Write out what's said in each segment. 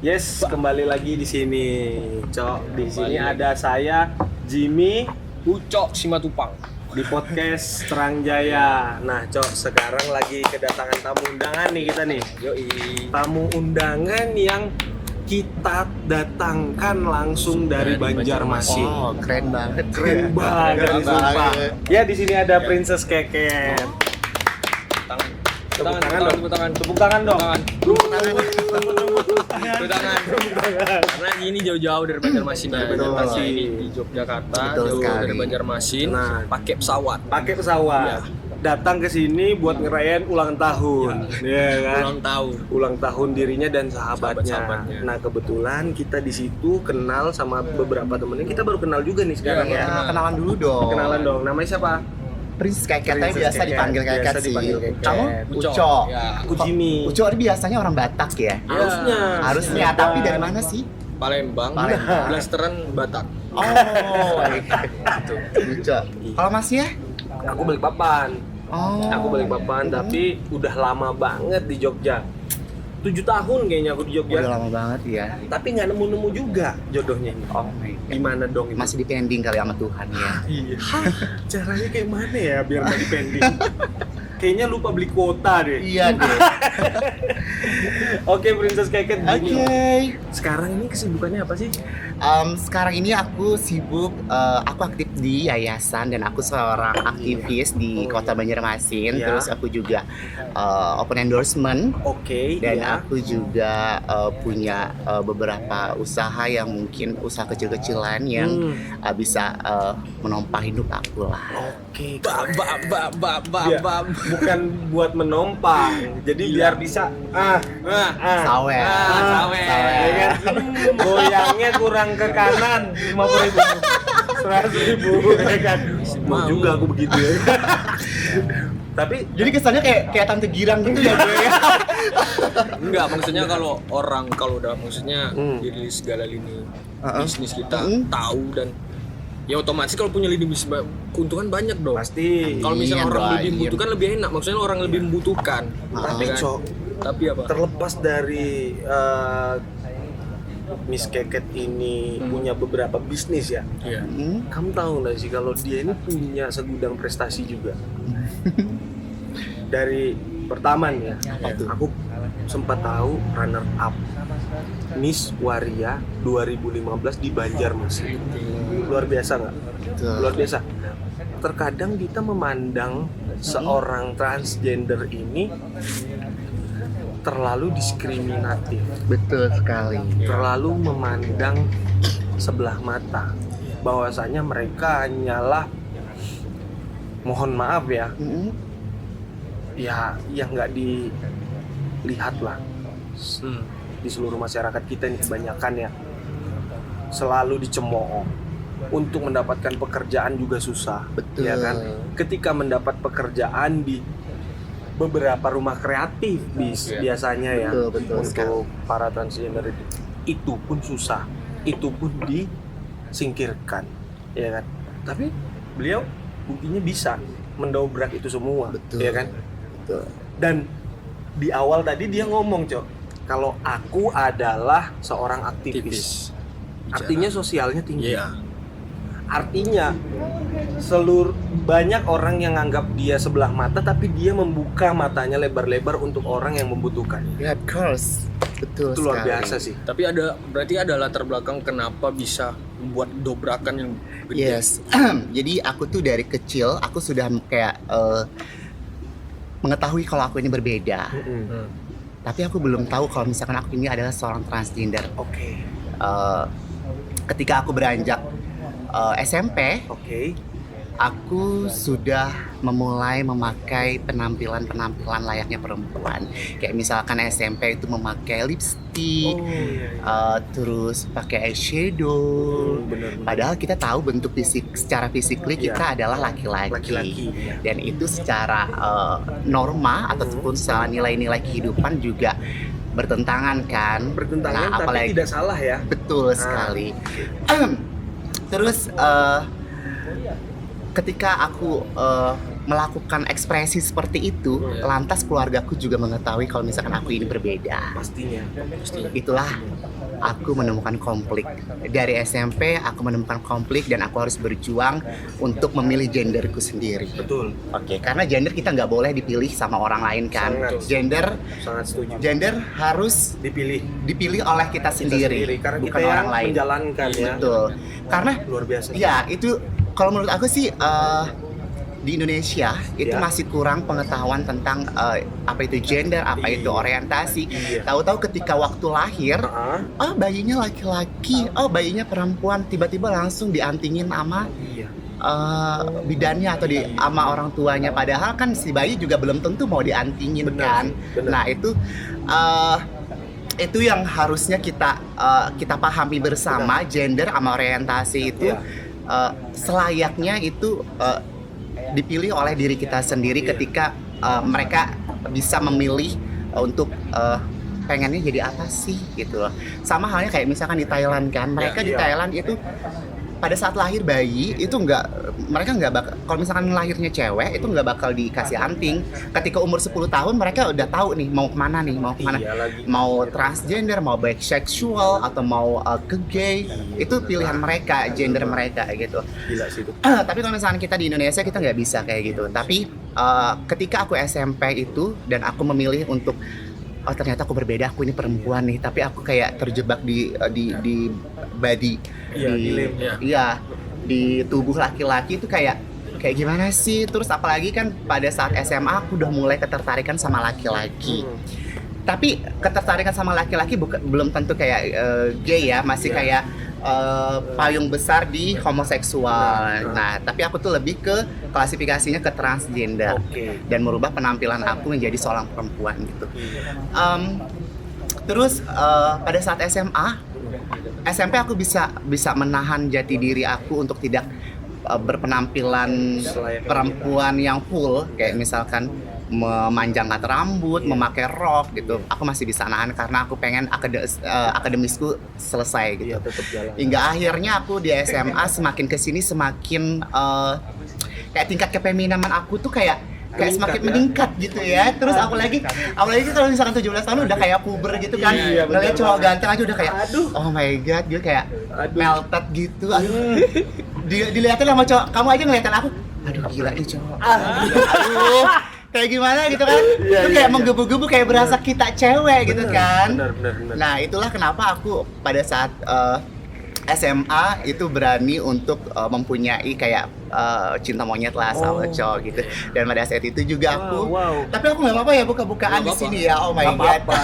Yes, kembali lagi di sini, Cok. Di sini ada saya, Jimmy, Ucok Simatupang di podcast Terang Jaya. Nah, Cok, sekarang lagi kedatangan tamu undangan nih kita nih. Yoi. Tamu undangan yang kita datangkan langsung dari Banjarmasin. Oh, keren banget. Keren banget, Keren sumpah. banget. Ya, di sini ada Princess Keket. Tangan. Tepuk tangan dong. Tepuk tangan. Karena ini jauh-jauh dari Banjarmasin ya. Betul. Banjarmasin ini di Yogyakarta, Betul jauh sekali. dari Banjarmasin, Nah. pakai pesawat. Pakai pesawat. Iya. Datang ke sini buat ngerayain ulang tahun. Iya kan? Ulang tahun. Ulang tahun dirinya dan sahabatnya. Sahabat-sahabatnya. Nah, kebetulan kita di situ kenal sama beberapa temennya. Kita baru kenal juga nih sekarang Iya, ya. Ya, kenalan dulu dong. Kenalan dong. Namanya siapa? Prince Keket, tapi Princess biasa Keket. dipanggil Keket Biasa sih. dipanggil Keket. Kamu? Ucok. Uco. Ya. Aku Jimmy. Uco ini biasanya orang Batak ya? Harusnya. Harusnya, Siapa? tapi dari mana sih? Palembang, Palembang. blasteran Batak. Oh, Uco. Kalau masnya? Aku Balikpapan. Oh. Aku Balikpapan, tapi udah lama banget di Jogja. 7 tahun kayaknya aku di Jogja. Udah lama banget ya. Tapi nggak nemu-nemu juga jodohnya ini. Oh my God. Gimana dong ini? Masih dipending kali sama Tuhan ya. Iya. Caranya kayak mana ya biar nggak dipending? Kayaknya lupa beli kuota deh. Iya deh. Oke, Princess Keket. Oke. gini. Sekarang ini kesibukannya apa sih? Sekarang ini aku sibuk, aku aktif di yayasan dan aku seorang aktivis di Kota Banjarmasin. Iya. Terus aku juga open endorsement Oke, dan iya. aku juga punya beberapa usaha yang mungkin usaha kecil-kecilan yang bisa menopang hidup aku lah. Oke. Ba. Bukan buat menompang. Jadi biar bisa Sawer. Sawer. ya kan? Goyangnya kurang ke kanan 50.000, 100.000 ya kan? Mau juga aku begitu ya. Tapi Jadi kesannya kayak tante girang gitu ya gue ya. Enggak, maksudnya kalau orang udah maksudnya Hmm. di segala lini Uh-uh. bisnis kita Hmm. tahu dan ya otomatis kalau punya lini bisnis keuntungan banyak dong. pasti. Kalau misalnya Iya, orang lebih doain. membutuhkan lebih enak, maksudnya orang lebih membutuhkan. Tapi Ya kan? Cok, Tapi apa? terlepas dari Miss Keket ini punya beberapa bisnis ya. Iya. Kamu tahu nggak sih kalau dia ini punya segudang prestasi juga. Dari pertama nih ya, Apa tuh? aku sempat tahu runner up Miss Waria 2015 di Banjarmasin. Luar biasa nggak? Betul. Luar biasa. Terkadang kita memandang seorang transgender ini terlalu diskriminatif, Betul sekali. terlalu memandang sebelah mata, bahwasanya mereka hanyalah, mohon maaf ya, ya yang nggak dilihat lah di seluruh masyarakat kita nih kebanyakan ya, selalu dicemooh. Untuk mendapatkan pekerjaan juga susah, Betul. ya kan? Ketika mendapat pekerjaan di beberapa rumah kreatif biasanya ya, Betul sekali. untuk para transgender itu pun susah, itu pun disingkirkan, ya kan? Tapi beliau buktinya bisa mendobrak itu semua, Betul. ya kan? Betul. Dan di awal tadi dia ngomong, Cok, kalau aku adalah seorang aktivis. Artinya sosialnya tinggi. Iya. Artinya banyak orang yang anggap dia sebelah mata, tapi dia membuka matanya lebar-lebar untuk orang yang membutuhkan. Yeah, of course. Betul Itu luar sekali. biasa sih. Tapi berarti ada latar belakang kenapa bisa membuat dobrakan yang gede. Yes. Jadi aku tuh dari kecil aku sudah kayak mengetahui kalau aku ini berbeda. Hmm. Tapi aku belum tahu kalau misalkan aku ini adalah seorang transgender. Oke. Ketika aku beranjak SMP, Oke. aku sudah memulai memakai penampilan layaknya perempuan. Kayak misalkan SMP itu memakai lipstick, terus pakai eyeshadow. Benar. Padahal kita tahu bentuk secara fisikly Iya. kita adalah laki-laki. Laki-laki. Dan itu secara norma ataupun secara nilai-nilai kehidupan juga bertentangan kan. Bertentangan Nah, tapi apalagi tidak salah ya. betul sekali. Terus ketika aku melakukan ekspresi seperti itu, lantas keluargaku juga mengetahui kalau misalkan aku ini berbeda. Pastinya. Itulah aku menemukan konflik. Dari SMP aku menemukan konflik dan aku harus berjuang untuk memilih genderku sendiri. Betul. Oke, karena gender kita nggak boleh dipilih sama orang lain kan. Sangat. Gender Sangat setuju. harus Dipilih oleh kita sendiri, karena bukan kita yang orang lain. menjalankan ya. Betul. Karena Luar biasa. ya itu kalau menurut aku sih di Indonesia itu Ya. masih kurang pengetahuan tentang apa itu gender, apa itu orientasi. Iya. Tahu-tahu ketika waktu lahir, Heeh. bayinya laki-laki, bayinya perempuan, tiba-tiba langsung diantingin sama Iya. bidannya atau sama orang tuanya. Padahal kan si bayi juga belum tentu mau diantingin Benar, kan. benar. Nah itu yang harusnya kita pahami bersama. Gender sama orientasi itu Iya. selayaknya itu dipilih oleh diri kita sendiri ketika mereka bisa memilih untuk pengennya jadi apa sih gitu loh. Sama halnya kayak misalkan di Thailand kan, mereka di Iya. Thailand itu pada saat lahir bayi itu mereka nggak bakal, kalau misalkan lahirnya cewek itu nggak bakal dikasih anting. Ketika umur 10 tahun mereka udah tahu nih mau kemana, Iya lagi. mau transgender, mau bisexual atau mau ke gay, itu pilihan mereka, gender mereka gitu. Gila sih itu. Tapi kalau misalkan kita di Indonesia kita nggak bisa kayak gitu. Tapi ketika aku SMP itu dan aku memilih untuk ternyata aku berbeda, aku ini perempuan nih, tapi aku kayak terjebak di body, Iya, di lem. iya, di tubuh laki-laki itu kayak gimana sih? Terus apalagi kan pada saat SMA aku udah mulai ketertarikan sama laki-laki. Tapi ketertarikan sama laki-laki belum tentu kayak gay ya, masih Iya. kayak payung besar di homoseksual. Nah, tapi aku tuh lebih ke klasifikasinya ke transgender Oke. dan merubah penampilan aku menjadi seorang perempuan gitu. Iya. Terus pada saat SMP aku bisa menahan jati diri aku untuk tidak berpenampilan Selayaknya perempuan yang full, kayak misalkan memanjangkan rambut, memakai rok gitu. Aku masih bisa nahan karena aku pengen akademisku selesai gitu. Iya, tetap jalan. Hingga akhirnya aku di SMA semakin kesini semakin kayak tingkat kefeminaman aku tuh kayak semakin meningkat gitu ya. Terus apalagi kalau misalkan 17 tahun udah kayak puber gitu kan. Iya, bener Ngeliat cowok banget. ganteng aja udah kayak oh my god, dia kayak melted gitu. Aduh. Dilihatin sama cowok, kamu aja ngeliatin aku. Aduh gila nih cowok. Aduh. Kayak gimana gitu kan. Iya, Itu iya, kayak iya. menggebu-gebu kayak berasa kita cewek gitu kan. Benar. Nah, itulah kenapa aku pada saat SMA itu berani untuk mempunyai kayak cinta monyet lah sama cowok gitu. Dan pada saat itu juga aku Wow. tapi aku nggak apa-apa ya buka-bukaan di Nggak sini ya. Oh my Nggak god. apa-apa.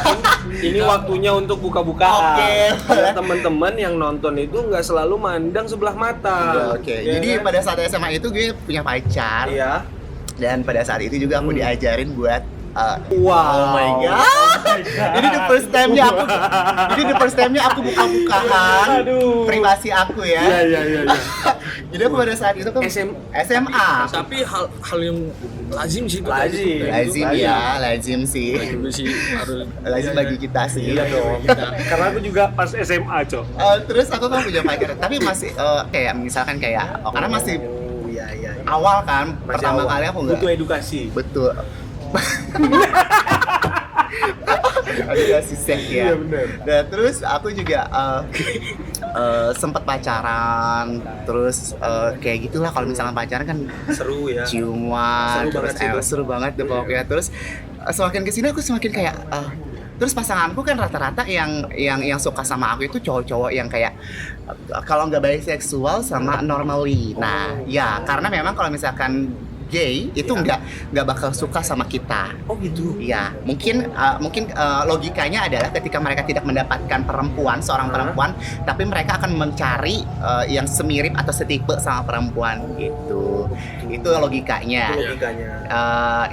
Ini waktunya untuk buka-bukaan. Oke. Biar teman-teman yang nonton itu nggak selalu mandang sebelah mata. Oke. Ya Jadi kan? pada saat SMA itu gue punya pacar. Iya. Dan pada saat itu juga aku diajarin buat Wow. oh my god. Ini the first time-nya aku buka-bukaan Aduh. privasi aku ya. Iya. Jadi aku pada saat itu kan SMA. Tapi hal yang lazim sih itu. Lazim sih. Lazim sih harus Lazim bagi kita sih. Iya dong. Karena aku juga pas SMA, Cok. Terus aku kan punya pacar, tapi masih kayak misalkan kayak karena masih Iya. awal kan, Masih pertama awal. kali aku nggak butuh edukasi. betul. Edukasi seks ya. Iya, benar. Nah, terus aku juga sempat pacaran, terus kayak gitulah kalau misalkan pacaran kan Seru ya. ciuman, Seru terus banget sih itu. seru banget deh pokoknya. Terus semakin kesini aku semakin kayak terus pasanganku kan rata-rata yang suka sama aku itu cowok-cowok yang kayak kalau nggak biseksual sama normally. Nah, ya karena memang kalau misalkan gay itu nggak bakal suka sama kita. Oh gitu. Ya, mungkin logikanya adalah ketika mereka tidak mendapatkan seorang perempuan, tapi mereka akan mencari yang semirip atau setipe sama perempuan gitu. Itu logikanya.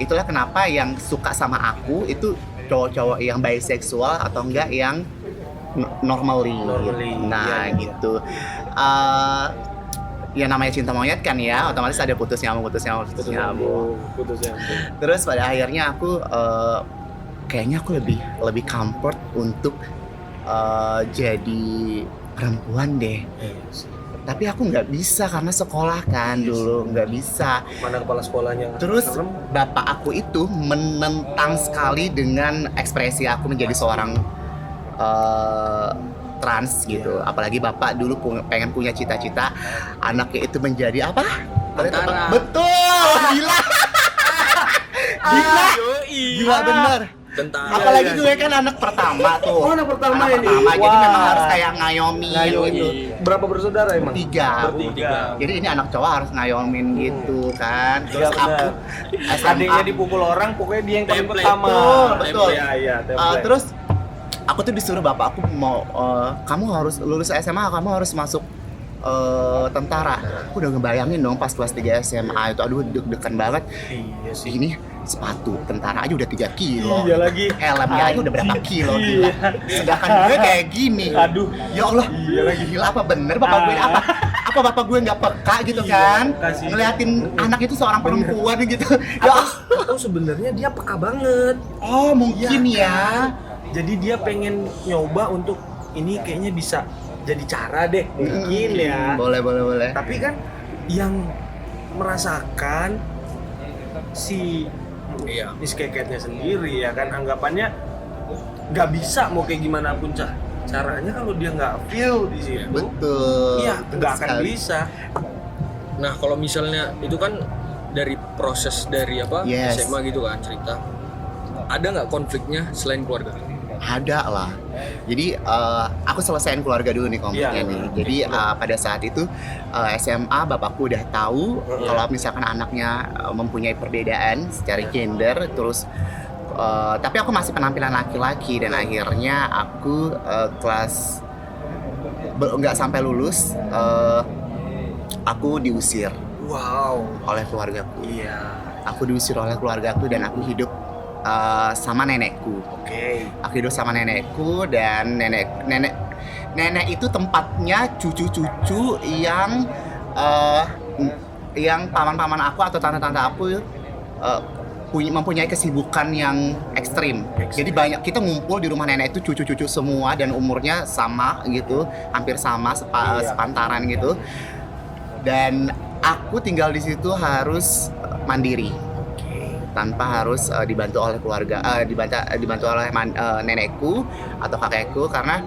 Itulah kenapa yang suka sama aku itu cowok-cowok yang biseksual atau enggak yang normally. Nah, iya. gitu. Ya namanya cinta monyet kan ya, otomatis ada putus nyambung. Terus pada akhirnya aku kayaknya aku lebih comfort untuk jadi perempuan deh. Tapi aku nggak bisa karena sekolah kan dulu nggak bisa. Mana kepala sekolahnya? Terus serem. bapak aku itu menentang sekali dengan ekspresi aku menjadi seorang trans gitu. Apalagi bapak dulu pengen punya cita-cita anaknya itu menjadi apa? Tentara. Betul, gila. Gila. Gila bener. Tentara. Apalagi gue kan anak pertama tuh. Oh, anak pertama Anak ini. pertama, jadi Wah. memang harus kayak ngayomin gitu. Berapa bersaudara emang? Tiga. Bertiga. Jadi ini anak cowok harus ngayomin gitu kan. Iya, Terus aku benar. Adiknya dipukul orang, pokoknya dia yang paling Template. pertama. Betul. Iya, template. Terus aku tuh disuruh bapak aku mau kamu harus lulus SMA, kamu harus masuk tentara. Aku udah ngebayangin dong pas kelas 3 SMA itu, aduh deg-degan banget. Iya sih. Ini sepatu tentara aja udah 3 kilo. Iya lagi. Helmnya aja udah berapa kilo Iya. gila. Sedangkan gue kayak gini. Aduh. Ya Allah. Iya lagi. Gila apa bener bapak gue apa bapak gue nggak peka gitu Iya, kan? peka sih. Ngeliatin anak itu seorang perempuan gitu. Ya Atau sebenarnya dia peka banget. oh mungkin Iya, ya. Jadi dia pengen nyoba untuk ini kayaknya bisa jadi cara deh. Mungkin ya. Boleh. Tapi kan yang merasakan si Iya. Miss Keketnya sendiri ya kan, anggapannya nggak bisa mau kayak gimana pun caranya kalau dia nggak feel di situ. Betul. Iya, nggak akan Sekali. bisa. Nah, kalau misalnya itu kan dari proses dari apa Yes. SMA gitu kan cerita. Ada nggak konfliknya selain keluarga? Ada lah. Jadi aku selesaiin keluarga dulu nih konfliknya Iya. nih. Jadi pada saat itu SMA bapakku udah tahu kalau misalkan anaknya mempunyai perbedaan secara gender, terus tapi aku masih penampilan laki-laki dan akhirnya aku kelas nggak sampai lulus aku diusir Wow. oleh keluargaku. Iya. Aku diusir oleh keluargaku dan aku hidup sama nenekku. Oke. Aku hidup sama nenekku dan nenek itu tempatnya cucu-cucu yang paman-paman aku atau tante-tante aku mempunyai kesibukan yang ekstrim. Jadi banyak kita ngumpul di rumah nenek itu cucu-cucu semua dan umurnya sama gitu, hampir sama sepantaran gitu. Dan aku tinggal di situ harus mandiri. Tanpa harus dibantu oleh keluarga, dibantu oleh nenekku atau kakekku karena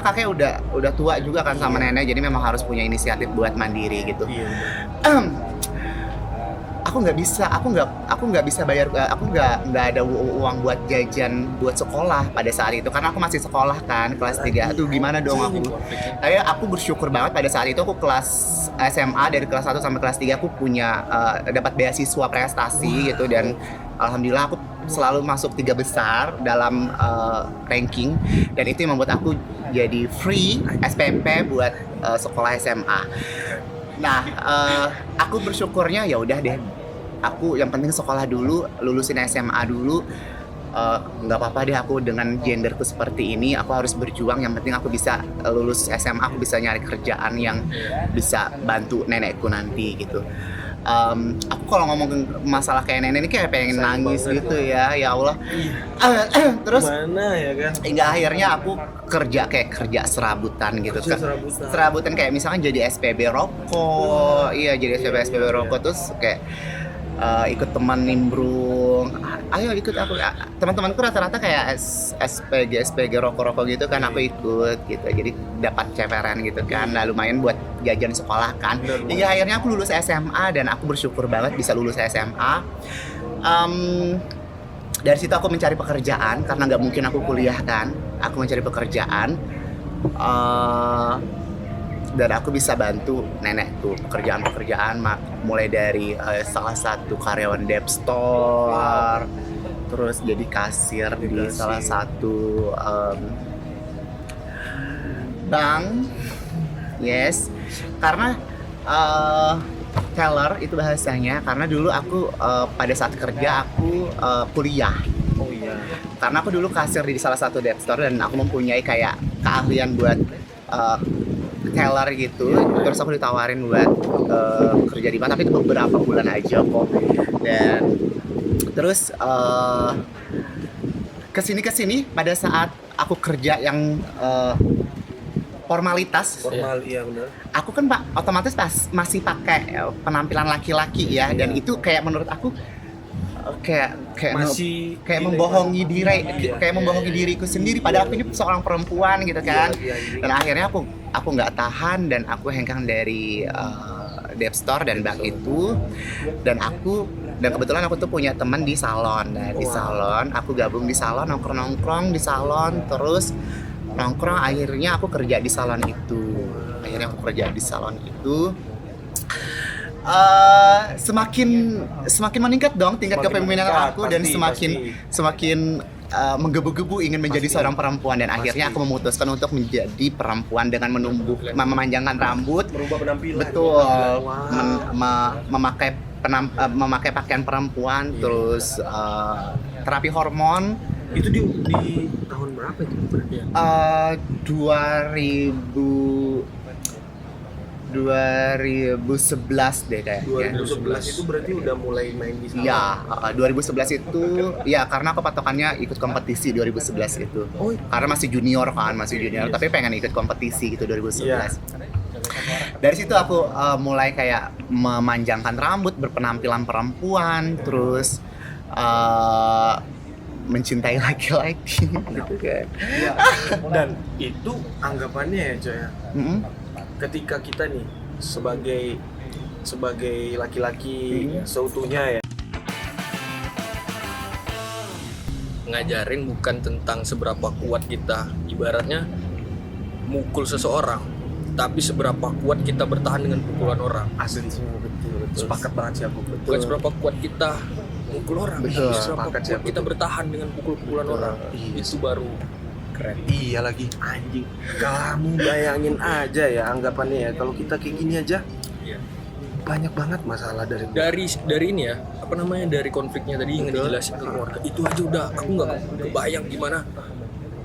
kakek udah tua juga kan sama nenek, jadi memang harus punya inisiatif buat mandiri gitu. Iya. Aku nggak bisa bayar, aku nggak ada uang buat jajan buat sekolah pada saat itu karena aku masih sekolah kan kelas 3. Aduh gimana dong aku. Tapi aku bersyukur banget pada saat itu aku kelas SMA dari kelas 1 sampai kelas 3 aku punya dapat beasiswa prestasi gitu dan alhamdulillah aku selalu masuk 3 besar dalam ranking dan itu yang membuat aku jadi free SPP buat sekolah SMA. Nah, aku bersyukurnya ya udah deh. Aku yang penting sekolah dulu, lulusin SMA dulu. Nggak apa-apa deh aku dengan genderku seperti ini. Aku harus berjuang. Yang penting aku bisa lulus SMA, aku bisa nyari kerjaan yang bisa bantu nenekku nanti gitu. Aku kalau ngomong masalah kayak nenek ini kayak pengen nangis gitu ya Allah. Terus Mana ya kan? hingga akhirnya aku kerja serabutan gitu. Serabutan kayak misalkan jadi SPB rokok. Iya, jadi SPB rokok terus kayak ikut teman nimbrung. Ayo ikut aku. Teman-temanku rata-rata kayak SPG rokok gitu kan, aku ikut gitu. Jadi dapat ceperan gitu kan. Nah, lumayan buat jajan sekolah kan. Hingga akhirnya aku lulus SMA dan aku bersyukur banget bisa lulus SMA. Dari situ aku mencari pekerjaan karena nggak mungkin aku kuliah kan. Aku mencari pekerjaan dan aku bisa bantu nenekku pekerjaan mulai dari salah satu karyawan Dep Store, terus jadi kasir di salah satu bank. Yes, karena teller itu bahasanya karena dulu aku pada saat kerja aku kuliah. Oh iya. Karena aku dulu kasir di salah satu Dep Store dan aku mempunyai kayak keahlian buat teller gitu. Terus aku ditawarin buat kerja di mana, tapi itu beberapa bulan aja kok. Dan terus kesini pada saat aku kerja yang formalitas. Formal, iya benar. Aku kan Pak otomatis masih pakai penampilan laki-laki ya, dan itu kayak menurut aku kayak Masih kayak ini, membohongi diri, iya, kayak membohongi diriku sendiri. Padahal aku ini seorang perempuan gitu kan. Iya, iya. Dan akhirnya aku nggak tahan dan aku hengkang dari Dep Store dan bag itu, dan kebetulan aku tuh punya teman di salon. Nah di salon aku gabung di salon, nongkrong di salon, terus nongkrong, akhirnya aku kerja di salon itu. Semakin meningkat dong tingkat Semakin kepemimpinan meningkat, aku, dan pasti. semakin menggebu-gebu ingin menjadi Pasti. seorang perempuan, dan akhirnya aku memutuskan untuk menjadi perempuan dengan memanjangkan rambut. Merubah penampilan. Betul. Wow. Memakai pakaian perempuan, terus terapi hormon. Itu di tahun berapa itu? 2011 deh kayaknya. 2011 itu berarti udah mulai main di salon. Ya, 2011 itu ya karena aku patokannya ikut kompetisi 2011 itu. Oh, Karena masih junior, tapi pengen ikut kompetisi gitu 2011. Iya. Dari situ aku mulai kayak memanjangkan rambut, berpenampilan perempuan, terus mencintai laki-laki gitu kan. Iya. Dan itu anggapannya ya Coy ya. Mm-mm. Ketika kita nih sebagai laki-laki seutuhnya ya, Ngajarin bukan tentang seberapa kuat kita ibaratnya mukul seseorang, tapi seberapa kuat kita bertahan dengan pukulan orang. asli betul. Sepakat banget sih aku. Bukan seberapa kuat kita mukul orang, Betul. tapi seberapa Sepakat sih kuat aku kita tuh. bertahan dengan pukul-pukulan orang. Iya. Itu baru keren. Iya lagi anjing. Kamu bayangin aja ya anggapannya ya, kalau kita kayak gini aja Iya. banyak banget masalah dari Dari ini ya, apa namanya, dari konfliknya tadi yang dijelasin ke keluarga, itu aja udah aku nggak kebayang gimana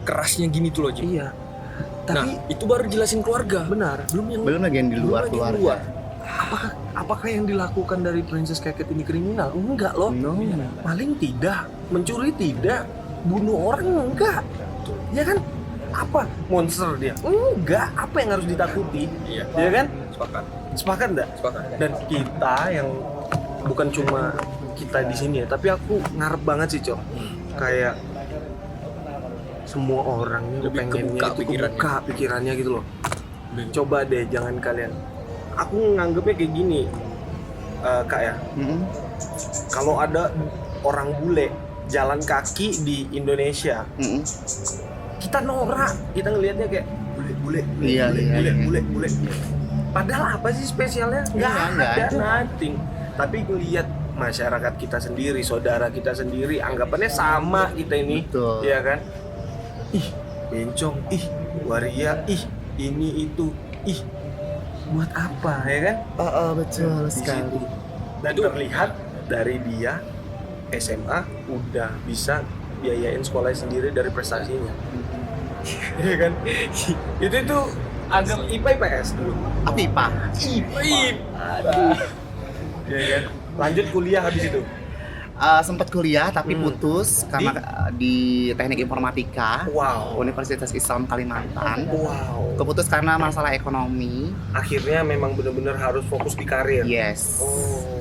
kerasnya gini tuh loh Jim. Iya. Nah Tapi itu baru jelasin keluarga, benar, Belum lagi yang di luar belum lagi yang keluarga. apakah yang dilakukan dari Princess Keket ini kriminal? Enggak loh. No. Maling tidak, mencuri tidak, bunuh orang enggak. Ya kan? Apa? Monster dia? Enggak. Apa yang harus ditakuti? Iya. Ya kan? Sepakat. Sepakat enggak? Sepakat. Dan kita yang bukan cuma kita di sini ya, tapi aku ngarep banget sih, Cok. Kayak semua orang nih Lebih pengennya kebuka itu pikirannya. kebuka pikirannya gitu loh. Coba deh, jangan kalian. Aku nganggepnya kayak gini, Kak ya. Mm-mm. Kalau ada orang bule jalan kaki di Indonesia, Mm-mm. kita norak, kita ngelihatnya kayak bule. Iya. Padahal apa sih spesialnya? Nggak nggak ada, ada. nothing. Tapi ngelihat masyarakat kita sendiri, saudara kita sendiri, anggapannya sama kita ini, Betul. ya kan? Ih, bencong, ih, waria, ih, ini itu, ih, buat apa, ya kan? Betul Di situ. Dan terlihat dari dia SMA udah bisa biayain sekolahnya sendiri dari prestasinya. Iya kan? itu agak IPA IPS dulu. Aku IPA. Iya kan? Lanjut kuliah habis itu. Sempat kuliah tapi putus karena di Teknik Informatika Wow. Universitas Islam Kalimantan. Wow. Keputus karena masalah ekonomi. Akhirnya memang benar-benar harus fokus di karir. Yes. Oh.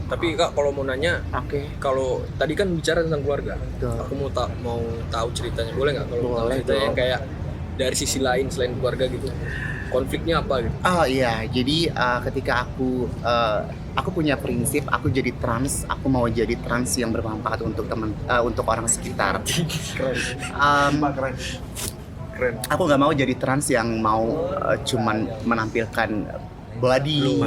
Tapi Kak, kalau mau nanya, Oke. kalau tadi kan bicara tentang keluarga, Betul. aku mau tahu ceritanya, boleh nggak? Kalau mau tahu Boleh ceritanya dong. yang kayak dari sisi lain selain keluarga gitu, konfliknya apa gitu? Oh iya, jadi ketika aku punya prinsip, aku jadi trans, aku mau jadi trans yang bermanfaat untuk untuk orang sekitar. Keren. Aku nggak mau jadi trans yang mau cuman menampilkan body,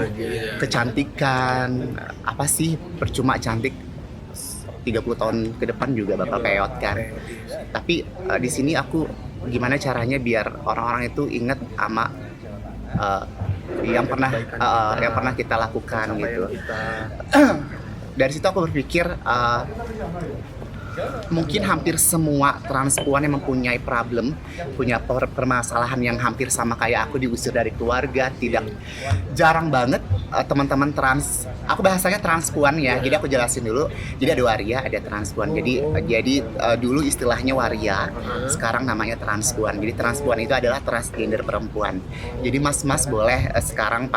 kecantikan, apa sih, percuma cantik 30 tahun ke depan juga bakal peot kan. Tapi di sini aku gimana caranya biar orang-orang itu ingat sama yang pernah kita lakukan gitu. Dari situ aku berpikir mungkin hampir semua transpuan yang mempunyai problem, punya permasalahan yang hampir sama kayak aku, diusir dari keluarga, jarang banget teman-teman trans. Aku bahasanya transpuan ya, jadi aku jelasin dulu. Jadi ada waria, ada transpuan. Jadi dulu istilahnya waria, sekarang namanya transpuan. Jadi transpuan itu adalah transgender perempuan. Jadi mas-mas boleh sekarang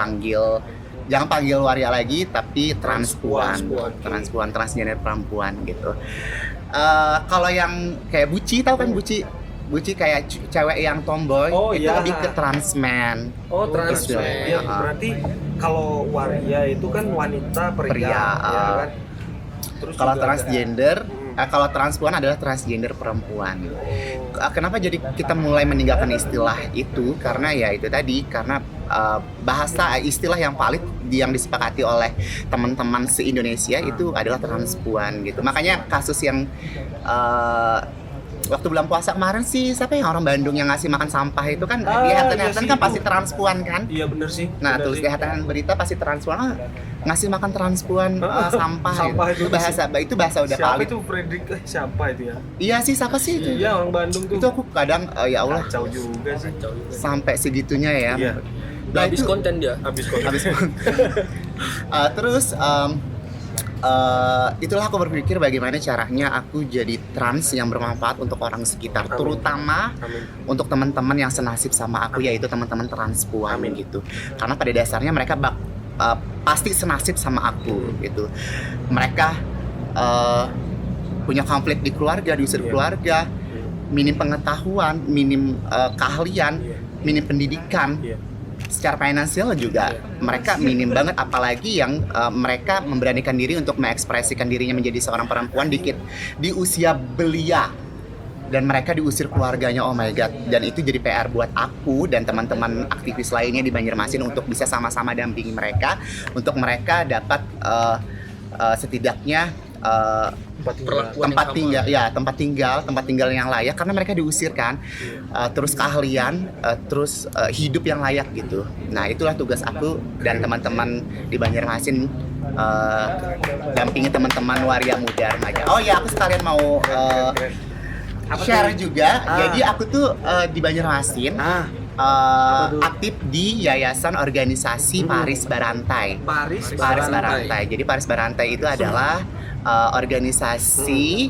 jangan panggil waria lagi, tapi transpuan, transgender perempuan gitu. Kalau yang kayak Buci, tahu kan Buci? Buci kayak cewek yang tomboy, itu lebih ke transman. Oh, transman. Ya, berarti kalau waria itu kan wanita pria ya kan. Terus kalau juga transgender, kalau transpuan adalah transgender perempuan. Kenapa jadi kita mulai meninggalkan istilah itu? Karena ya itu tadi, karena bahasa istilah yang valid yang disepakati oleh teman-teman se-Indonesia itu adalah transpuan gitu. Makanya kasus yang waktu bulan puasa kemarin sih, siapa yang orang Bandung yang ngasih makan sampah itu kan di headline kan pasti transpuan kan? Iya bener sih. Nah tulis di headline berita pasti transpuan, ngasih makan transpuan sampah itu bahasa udah siapa valid. Itu Fredrik siapa itu ya? Iya sih, siapa sih itu? Iya, orang Bandung tuh. Itu aku kadang ya Allah, Kacau juga sih. sampai segitunya ya. Iya. Udah habis konten dia. Habis kok. Terus itulah aku berpikir bagaimana caranya aku jadi trans yang bermanfaat untuk orang sekitar, terutama untuk teman-teman yang senasib sama aku, yaitu teman-teman transpuan gitu. Karena pada dasarnya mereka pasti senasib sama aku gitu. Mereka punya konflik di keluarga, diusir keluarga, minim pengetahuan, minim keahlian, minim pendidikan. Secara finansial juga mereka minim banget, apalagi yang mereka memberanikan diri untuk mengekspresikan dirinya menjadi seorang perempuan di usia belia, dan mereka diusir keluarganya. Oh my god. Dan itu jadi PR buat aku dan teman-teman aktivis lainnya di Banjarmasin untuk bisa sama-sama dampingi mereka, untuk mereka dapat setidaknya tempat tinggal yang layak, karena mereka diusir kan. Terus keahlian, terus hidup yang layak gitu. Nah itulah tugas aku dan teman-teman di Banjarmasin, dampingi teman-teman waria muda remaja. Oh ya, aku sekalian mau share juga. Jadi aku tuh di Banjarmasin aktif di yayasan organisasi Paris Barantai. Paris Barantai. Jadi Paris Barantai itu adalah organisasi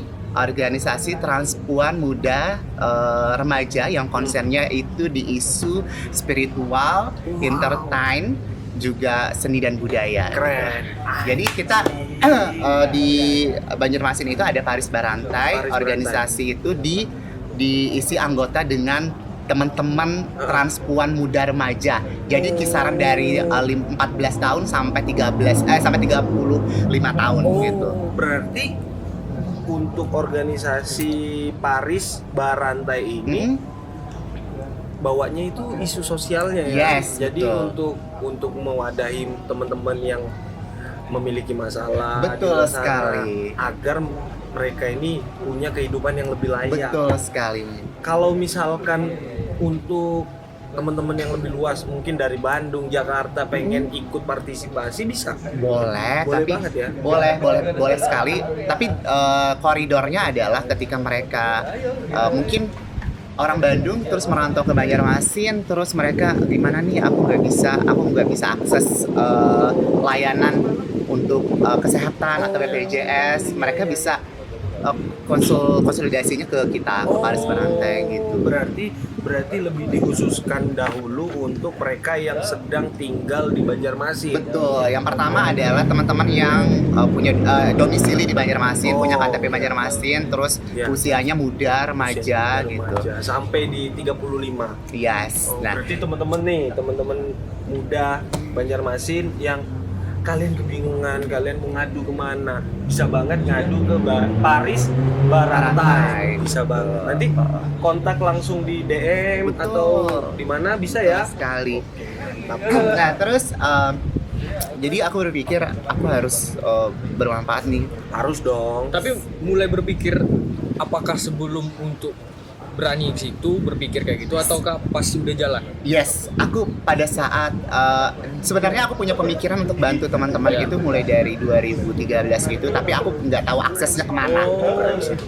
transpuan muda remaja yang konsennya itu di isu spiritual, entertain, juga seni dan budaya. Keren. Jadi kita di Banjarmasin itu ada Paris Barantai. Organisasi itu diisi anggota dengan teman-teman transpuan muda remaja. Jadi kisaran dari 14 tahun sampai 35 tahun gitu. Berarti untuk organisasi Paris Barantai ini bawanya itu isu sosialnya ya. Yes, jadi betul. untuk mewadahi teman-teman yang memiliki masalah Betul di luar sana, sekali. agar mereka ini punya kehidupan yang lebih layak. Betul sekali. Kalau misalkan untuk teman-teman yang lebih luas, mungkin dari Bandung, Jakarta, pengen ikut partisipasi, bisa? Boleh tapi banget ya? boleh sekali. Tapi koridornya adalah ketika mereka mungkin orang Bandung terus merantau ke Banjarmasin, terus mereka gimana nih, aku nggak bisa akses layanan untuk kesehatan atau BPJS, mereka bisa konsolidasinya ke kita, ke Paris Barantai gitu. Berarti lebih dikhususkan dahulu untuk mereka yang sedang tinggal di Banjarmasin. Betul. Yang pertama adalah teman-teman yang punya domisili di Banjarmasin, punya KTP Banjarmasin, terus usianya muda, remaja gitu. Sampai di 35. Yes. Nah, berarti teman-teman muda Banjarmasin yang kalian kebingungan, kalian mau ngadu kemana, bisa banget ngadu ke Paris Barantai. Bisa banget. Nanti kontak langsung di DM. Betul. Atau di mana bisa ya? Sekali. Nah, terus jadi aku berpikir aku harus bermanfaat nih. Harus dong. Tapi mulai berpikir apakah sebelum untuk berani di situ berpikir kayak gitu ataukah pas udah jalan? Yes, aku pada saat sebenarnya aku punya pemikiran untuk bantu teman-teman Iya. itu mulai dari 2013 gitu, tapi aku nggak tahu aksesnya kemana.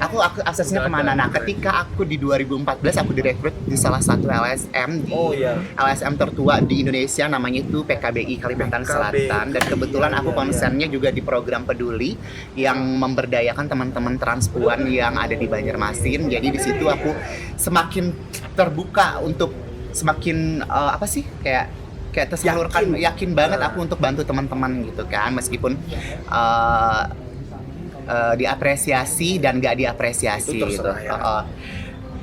Aku aksesnya Nggak kemana? ada. Nah, ketika aku di 2014 aku direkrut di salah satu LSM di Oh iya. LSM tertua di Indonesia, namanya itu PKBI Kalimantan PKBI. Selatan, dan kebetulan aku Iya, iya. konsennya juga di program peduli yang memberdayakan teman-teman transpuan yang ada di Banjarmasin. Jadi di situ aku semakin terbuka untuk semakin kayak tersalurkan, yakin banget aku untuk bantu teman-teman gitu kan, meskipun diapresiasi dan gak diapresiasi Itu gitu. terserah ya.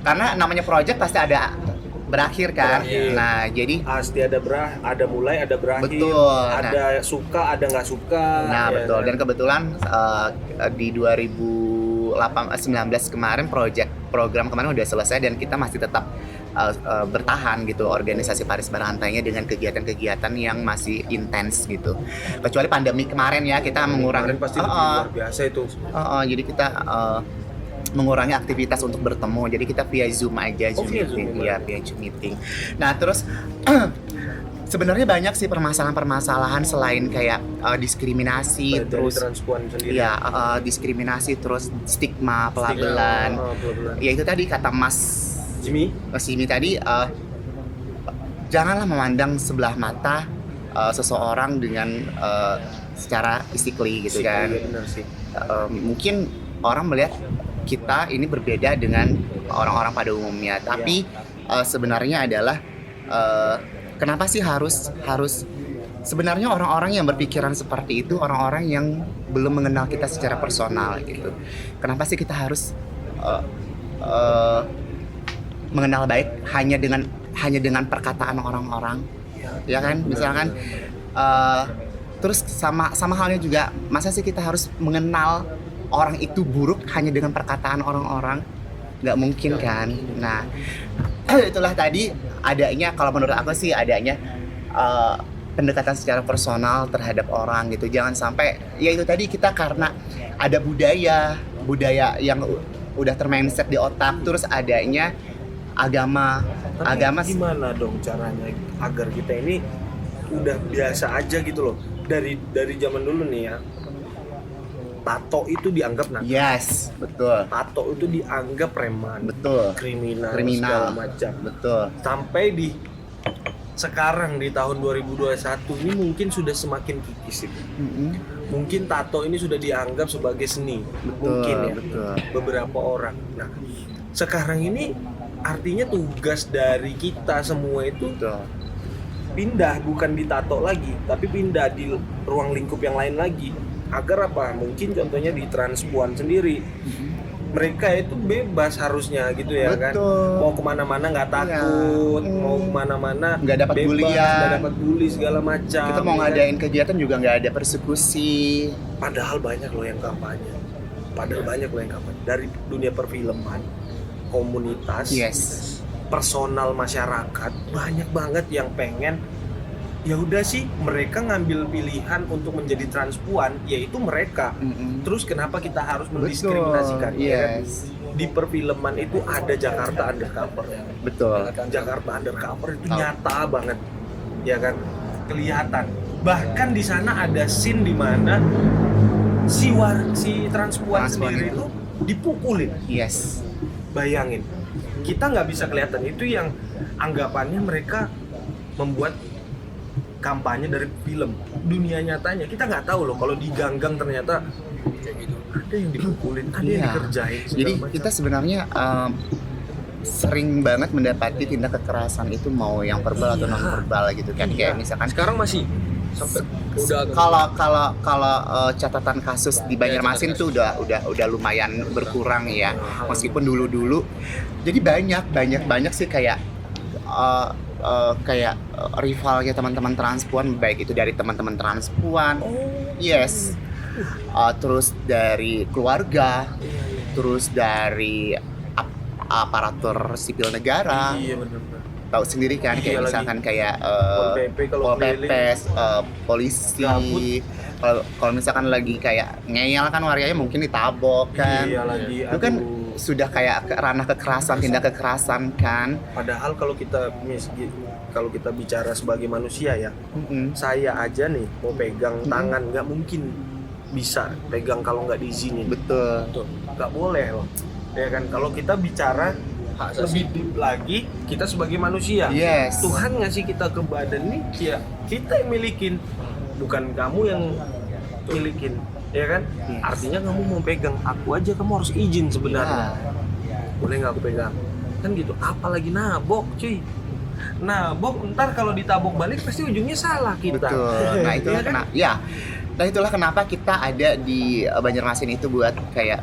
Karena namanya project pasti ada berakhir kan. Berakhir. Nah, jadi Pasti ada mulai, ada berakhir. Betul. Ada suka, ada nggak suka. nah ya betul. kan? Dan kebetulan di 2019 kemarin program kemarin udah selesai dan kita masih tetap bertahan gitu, organisasi Paris Barantainya dengan kegiatan-kegiatan yang masih intens gitu. Kecuali pandemi kemarin ya, kita mengurangi Kemarin pasti lebih luar biasa itu. jadi kita mengurangi aktivitas untuk bertemu. Jadi kita via Zoom aja, Oh, Zoom via meeting. Zoom. Iya, via Zoom meeting. Nah, terus sebenarnya banyak sih permasalahan-permasalahan selain kayak diskriminasi, Dari terus transpuan sendiri. ya diskriminasi, terus stigma pelabelan. Pelabelan. Ya itu tadi kata Mas Jimmy, tadi, janganlah memandang sebelah mata seseorang dengan secara physically gitu kan. Iya, benar sih. Mungkin orang melihat kita ini berbeda dengan orang-orang pada umumnya, tapi sebenarnya adalah kenapa sih harus sebenarnya orang-orang yang berpikiran seperti itu orang-orang yang belum mengenal kita secara personal gitu. Kenapa sih kita harus mengenal baik hanya dengan perkataan orang-orang, ya kan? Misalkan terus sama halnya juga, masa sih kita harus mengenal orang itu buruk hanya dengan perkataan orang-orang? Nggak mungkin kan? Nah, itulah tadi adanya, kalau menurut aku sih adanya pendekatan secara personal terhadap orang gitu. Jangan sampai, ya itu tadi, kita karena ada budaya yang udah termindset di otak, terus adanya agama Gimana dong caranya agar kita ini udah biasa aja gitu loh. Dari zaman dulu nih ya, tato itu dianggap nakal. Yes, betul. Tato itu dianggap preman, Betul. kriminal, Kriminal. segala macam. Betul. Sampai di sekarang di tahun 2021 ini mungkin sudah semakin kikis itu. Mungkin tato ini sudah dianggap sebagai seni. Mungkin ya. Betul. Beberapa orang. Nah, sekarang ini artinya tugas dari kita semua itu Betul. pindah, bukan ditato lagi, tapi pindah di ruang lingkup yang lain lagi. Agar apa? Mungkin contohnya di transpuan sendiri, mereka itu bebas harusnya gitu ya kan. Betul. Mau kemana-mana nggak takut, Iya. mau kemana-mana Nggak dapat bebas, bulian. nggak dapat bully segala macam. Kita mau ya kan? ngadain kegiatan juga nggak ada persekusi. Padahal banyak loh yang kampanye. Dari dunia perfilman, komunitas, Yes. personal masyarakat, banyak banget yang pengen, ya udah sih mereka ngambil pilihan untuk menjadi transpuan, yaitu mereka. Terus kenapa kita harus mendiskriminasikan? Betul. ya kan? Yes. Di perfilman itu ada Jakarta undercover. Betul. Jakarta undercover itu Tahu. nyata banget, ya kan? Kelihatan. Bahkan di sana ada scene di mana si transpuan sendiri itu dipukulin. Yes. Bayangin, kita nggak bisa kelihatan. Itu yang anggapannya mereka membuat kampanye dari film. Dunia nyatanya kita nggak tahu loh, kalau di ganggang ternyata kayak gitu, ada yang dipukulin, ada yang Iya. dikerjain segala Jadi macam. kita sebenarnya sering banget mendapati tindak kekerasan itu, mau yang verbal atau non verbal gitu kan. Iya. Kayak misalkan Sekarang masih sampai udah kalau catatan kasus di Banjarmasin tuh udah lumayan berkurang ya, meskipun dulu jadi banyak sih kayak rivalnya teman-teman transpuan, baik itu dari teman-teman transpuan, yes, terus dari keluarga, terus dari aparatur sipil negara. Iya benar-benar. Tahu sendiri kan, Iya, kayak lagi. misalkan kayak Pol PP kalau Pol PP, keliling. polisi. Gabut. Kalau misalkan lagi kayak ngeyel kan, warganya mungkin ditabok kan. Iya lagi. Itu kan aduh. sudah kayak ranah kekerasan, tindak kekerasan kan. Padahal kalau kita bicara sebagai manusia ya, saya aja nih mau pegang tangan nggak mungkin bisa pegang kalau nggak diizinin. Betul. Nggak boleh loh. Ya kan, kalau kita bicara Hak asasi. lebih deep lagi, kita sebagai manusia, Yes. Tuhan ngasih kita ke badan ini ya kita yang milikin, bukan kamu yang milikin, ya kan? Yes. Artinya kamu mau pegang aku aja, kamu harus izin sebenarnya. Boleh nggak aku pegang? Kan gitu. Apalagi nabok, cuy. Nabok ntar kalau ditabok balik pasti ujungnya salah kita. Betul. Nah itulah Ya kan? Nah itulah kenapa kita ada di Banjarmasin itu buat kayak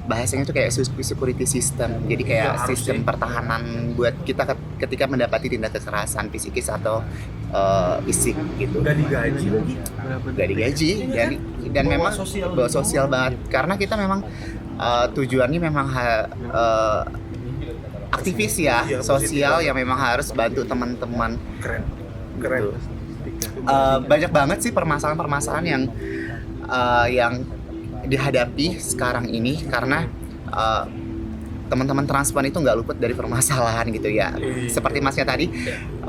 bahasanya itu kayak security system. Jadi kayak Iya, sistem harusnya. pertahanan buat kita ketika mendapati tindak kekerasan psikis atau fisik gitu. Nggak digaji lagi. Gak digaji dan Bawa memang sosial. bawa sosial banget karena kita memang tujuannya memang aktivis ya, Iya, sosial positif. yang memang harus bantu teman-teman. Keren. Gitu. Banyak banget sih permasalahan-permasalahan yang dihadapi sekarang ini karena teman-teman transpuan itu nggak luput dari permasalahan gitu ya. Seperti masnya tadi,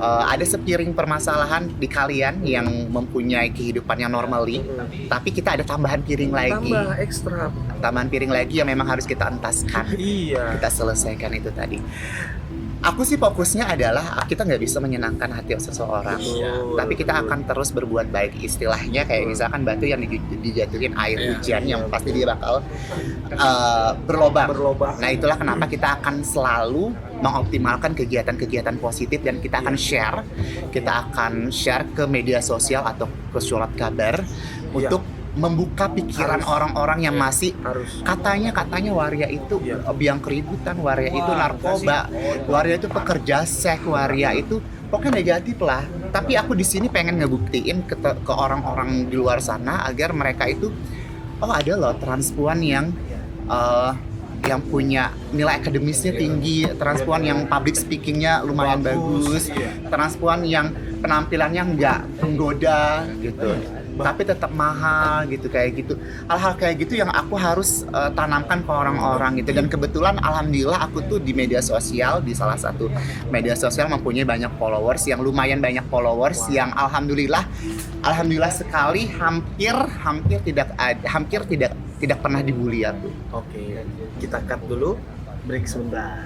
ada sepiring permasalahan di kalian yang mempunyai kehidupan yang normally, tapi kita ada tambahan piring lagi, Tambah ekstra. tambahan piring lagi yang memang harus kita entaskan, Iya. kita selesaikan itu tadi. Aku sih fokusnya adalah kita nggak bisa menyenangkan hati seseorang, tapi kita akan terus berbuat baik. Istilahnya kayak misalkan batu yang dijatuhin air hujan yang pasti dia bakal berlobang. Nah itulah kenapa kita akan selalu mengoptimalkan kegiatan-kegiatan positif dan kita akan share ke media sosial atau ke surat kabar untuk membuka pikiran orang-orang yang masih Harus. katanya waria itu biang keributan, waria itu narkoba, waria itu pekerja seks, waria itu pokoknya negatif lah. Tapi aku di sini pengen ngebuktiin ke orang-orang di luar sana agar mereka itu ada loh transpuan yang punya nilai akademisnya tinggi, transpuan yang public speakingnya lumayan bagus, transpuan yang penampilannya nggak menggoda gitu, tapi tetap mahal gitu, kayak gitu. Hal-hal kayak gitu yang aku harus tanamkan ke orang-orang gitu. Dan kebetulan alhamdulillah aku tuh di media sosial, di salah satu media sosial mempunyai banyak followers, yang lumayan banyak followers, yang alhamdulillah sekali hampir tidak pernah dibully aku. Oke, kita cut dulu, break sebentar.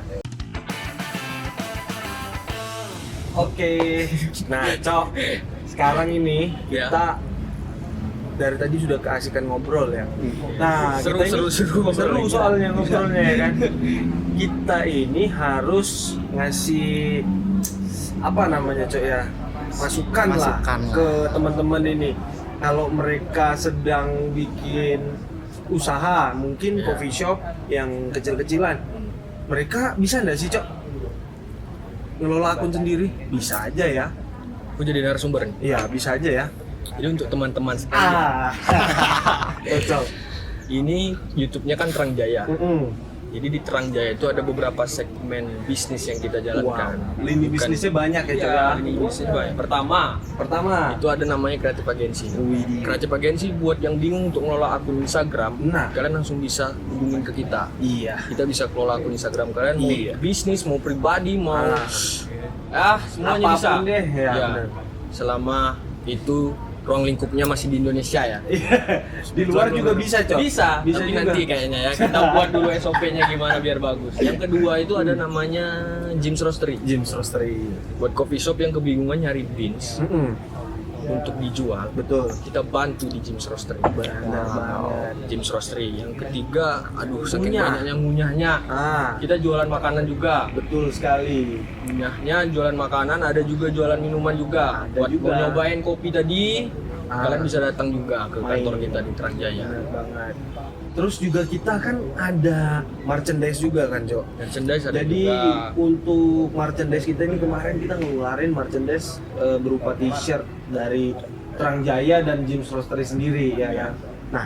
Oke, nah Cok, sekarang ini kita dari tadi sudah keasikan ngobrol ya. Nah, Seru soalnya ngobrolnya ya kan. Kita ini harus ngasih apa namanya Cok ya, masukan lah ke teman-teman ini. Kalau mereka sedang bikin usaha, mungkin coffee shop yang kecil-kecilan, mereka bisa nggak sih Cok ngelola akun sendiri? Bisa aja ya. Aku jadi narasumber nih. Iya, bisa aja ya. Jadi untuk teman-teman sekalian, Cocok. ini YouTube-nya kan Terang Jaya. Jadi di Terang Jaya itu ada beberapa segmen bisnis yang kita jalankan. Lini bisnisnya banyak ya Cok ya. Lini bisnis banyak. Pertama, Pertama, itu ada namanya Kreatif Agency. Widih. Kreatif Agency buat yang bingung untuk ngelola akun Instagram, Nah. kalian langsung bisa hubungin ke kita. iya. Kita bisa kelola akun Instagram kalian, mau Iya. bisnis, mau pribadi, mau semuanya Apapun bisa. deh, ya, benar. Selama itu ruang lingkupnya masih di Indonesia ya. Di luar juga bisa Cok. Bisa Bisa tapi juga. nanti kayaknya ya. Kita buat dulu SOP-nya gimana biar bagus. Yang kedua itu ada namanya Jim's Roastery. Jim's Roastery. Buat coffee shop yang kebingungan nyari beans untuk dijual, Betul. kita bantu di Jim's Roastery. Benar banget. Jim's Roastery. Yang ketiga, saking Ngunyah. banyaknya ngunyahnya, kita jualan makanan juga. Betul sekali. Ngunyahnya jualan makanan, ada juga jualan minuman juga. Ada Buat juga. mau nyobain kopi tadi, kalian bisa datang juga ke kantor Main. kita di Terang Jaya. Benar banget. Terus juga kita kan ada merchandise juga kan Cok. Merchandise ada Jadi juga. untuk merchandise kita ini kemarin kita ngeluarin merchandise berupa t-shirt dari Terang Jaya dan Jim's Roastery sendiri ya kan. Nah,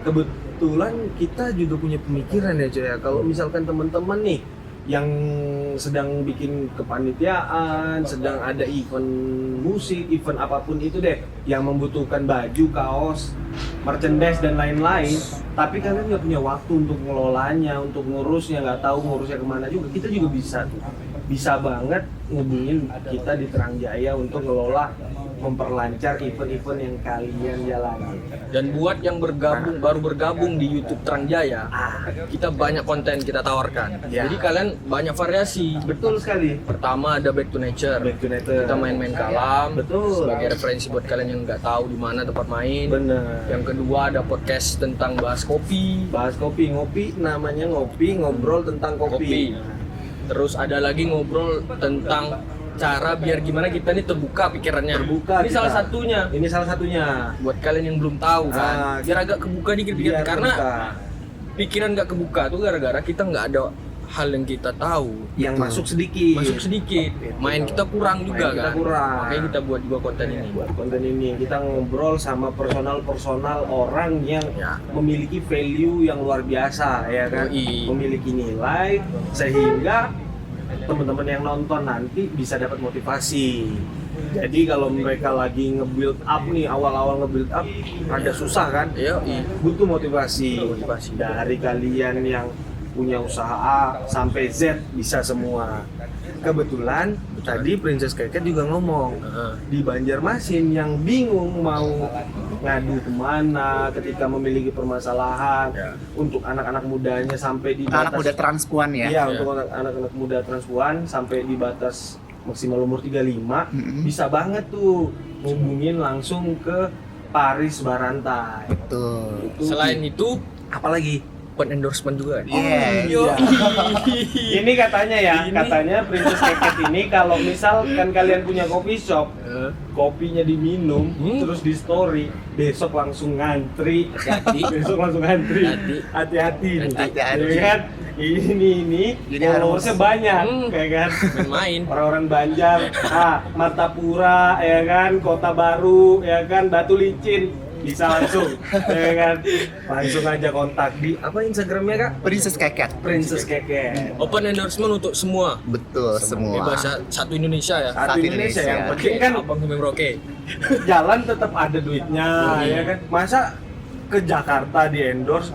kebetulan kita juga punya pemikiran ya Cok ya. Kalau misalkan teman-teman nih yang sedang bikin kepanitiaan, sedang ada event musik, event apapun itu deh yang membutuhkan baju, kaos, merchandise dan lain-lain, tapi kalian nggak punya waktu untuk ngelolanya, untuk ngurusnya, nggak tahu ngurusnya kemana juga, kita juga bisa banget ngubungin kita di Terang Jaya untuk ngelola, memperlancar event-event yang kalian jalani. Dan buat yang baru bergabung di YouTube Terang Jaya, kita banyak konten kita tawarkan. Ya. Jadi kalian banyak variasi. Betul sekali. Pertama ada Back to Nature. Back to Nature. Kita main-main kalam. Betul. Sebagai referensi buat kalian yang nggak tahu di mana tempat main. Bener. Yang kedua ada podcast tentang bahas kopi. Bahas kopi, namanya ngobrol tentang kopi. Terus ada lagi ngobrol tentang cara biar gimana kita nih terbuka pikirannya. Terbuka Ini kita. salah satunya. Ini salah satunya. Buat kalian yang belum tahu kan, biar agak kebuka dikit Biar karena terbuka. pikiran nggak kebuka tuh gara-gara kita nggak ada hal yang kita tahu. Yang masuk sedikit. Masuk sedikit, main kita kurang juga Main kita kan. kurang. Makanya kita buat juga konten ini. Buat konten ini kita ngobrol sama personal orang yang Ya. memiliki value yang luar biasa, ya kan? Yoi. Memiliki nilai sehingga teman-teman yang nonton nanti bisa dapat motivasi. Jadi kalau mereka lagi nge-build up nih, awal-awal nge-build up ada susah kan? Butuh motivasi. Dari kalian yang punya usaha A sampai Z bisa semua. Kebetulan tadi Princess Keket juga ngomong di Banjarmasin yang bingung mau ngadu kemana ketika memiliki permasalahan, untuk anak-anak mudanya sampai di batas Anak muda transpuan ya. Iya, untuk anak-anak muda transpuan sampai di batas maksimal umur 35 bisa banget tuh hubungin langsung ke Paris Barantai. Betul. Selain itu, Apalagi? open endorsement juga. Yes. Ini katanya Princess Keket ini kalau misalkan kalian punya coffee shop, kopinya diminum, terus di story, besok langsung ngantri. Besok langsung ngantri. Hati-hati nih. Hati-hati. Ya kan? Ini followersnya banyak, kayak kan? Main-main. Orang-orang Banjar, Martapura, ya kan? Kota Baru, ya kan? Batu Licin, bisa langsung, ya kan? Langsung aja kontak di apa Instagramnya kak? Princess Keket. Princess Keket. Open endorsement untuk semua. Betul semua. Bahasa satu Indonesia ya. Satu Indonesia yang penting kan Abang Humi Merauke. jalan tetap ada duitnya, ya kan? Masa ke Jakarta di endorse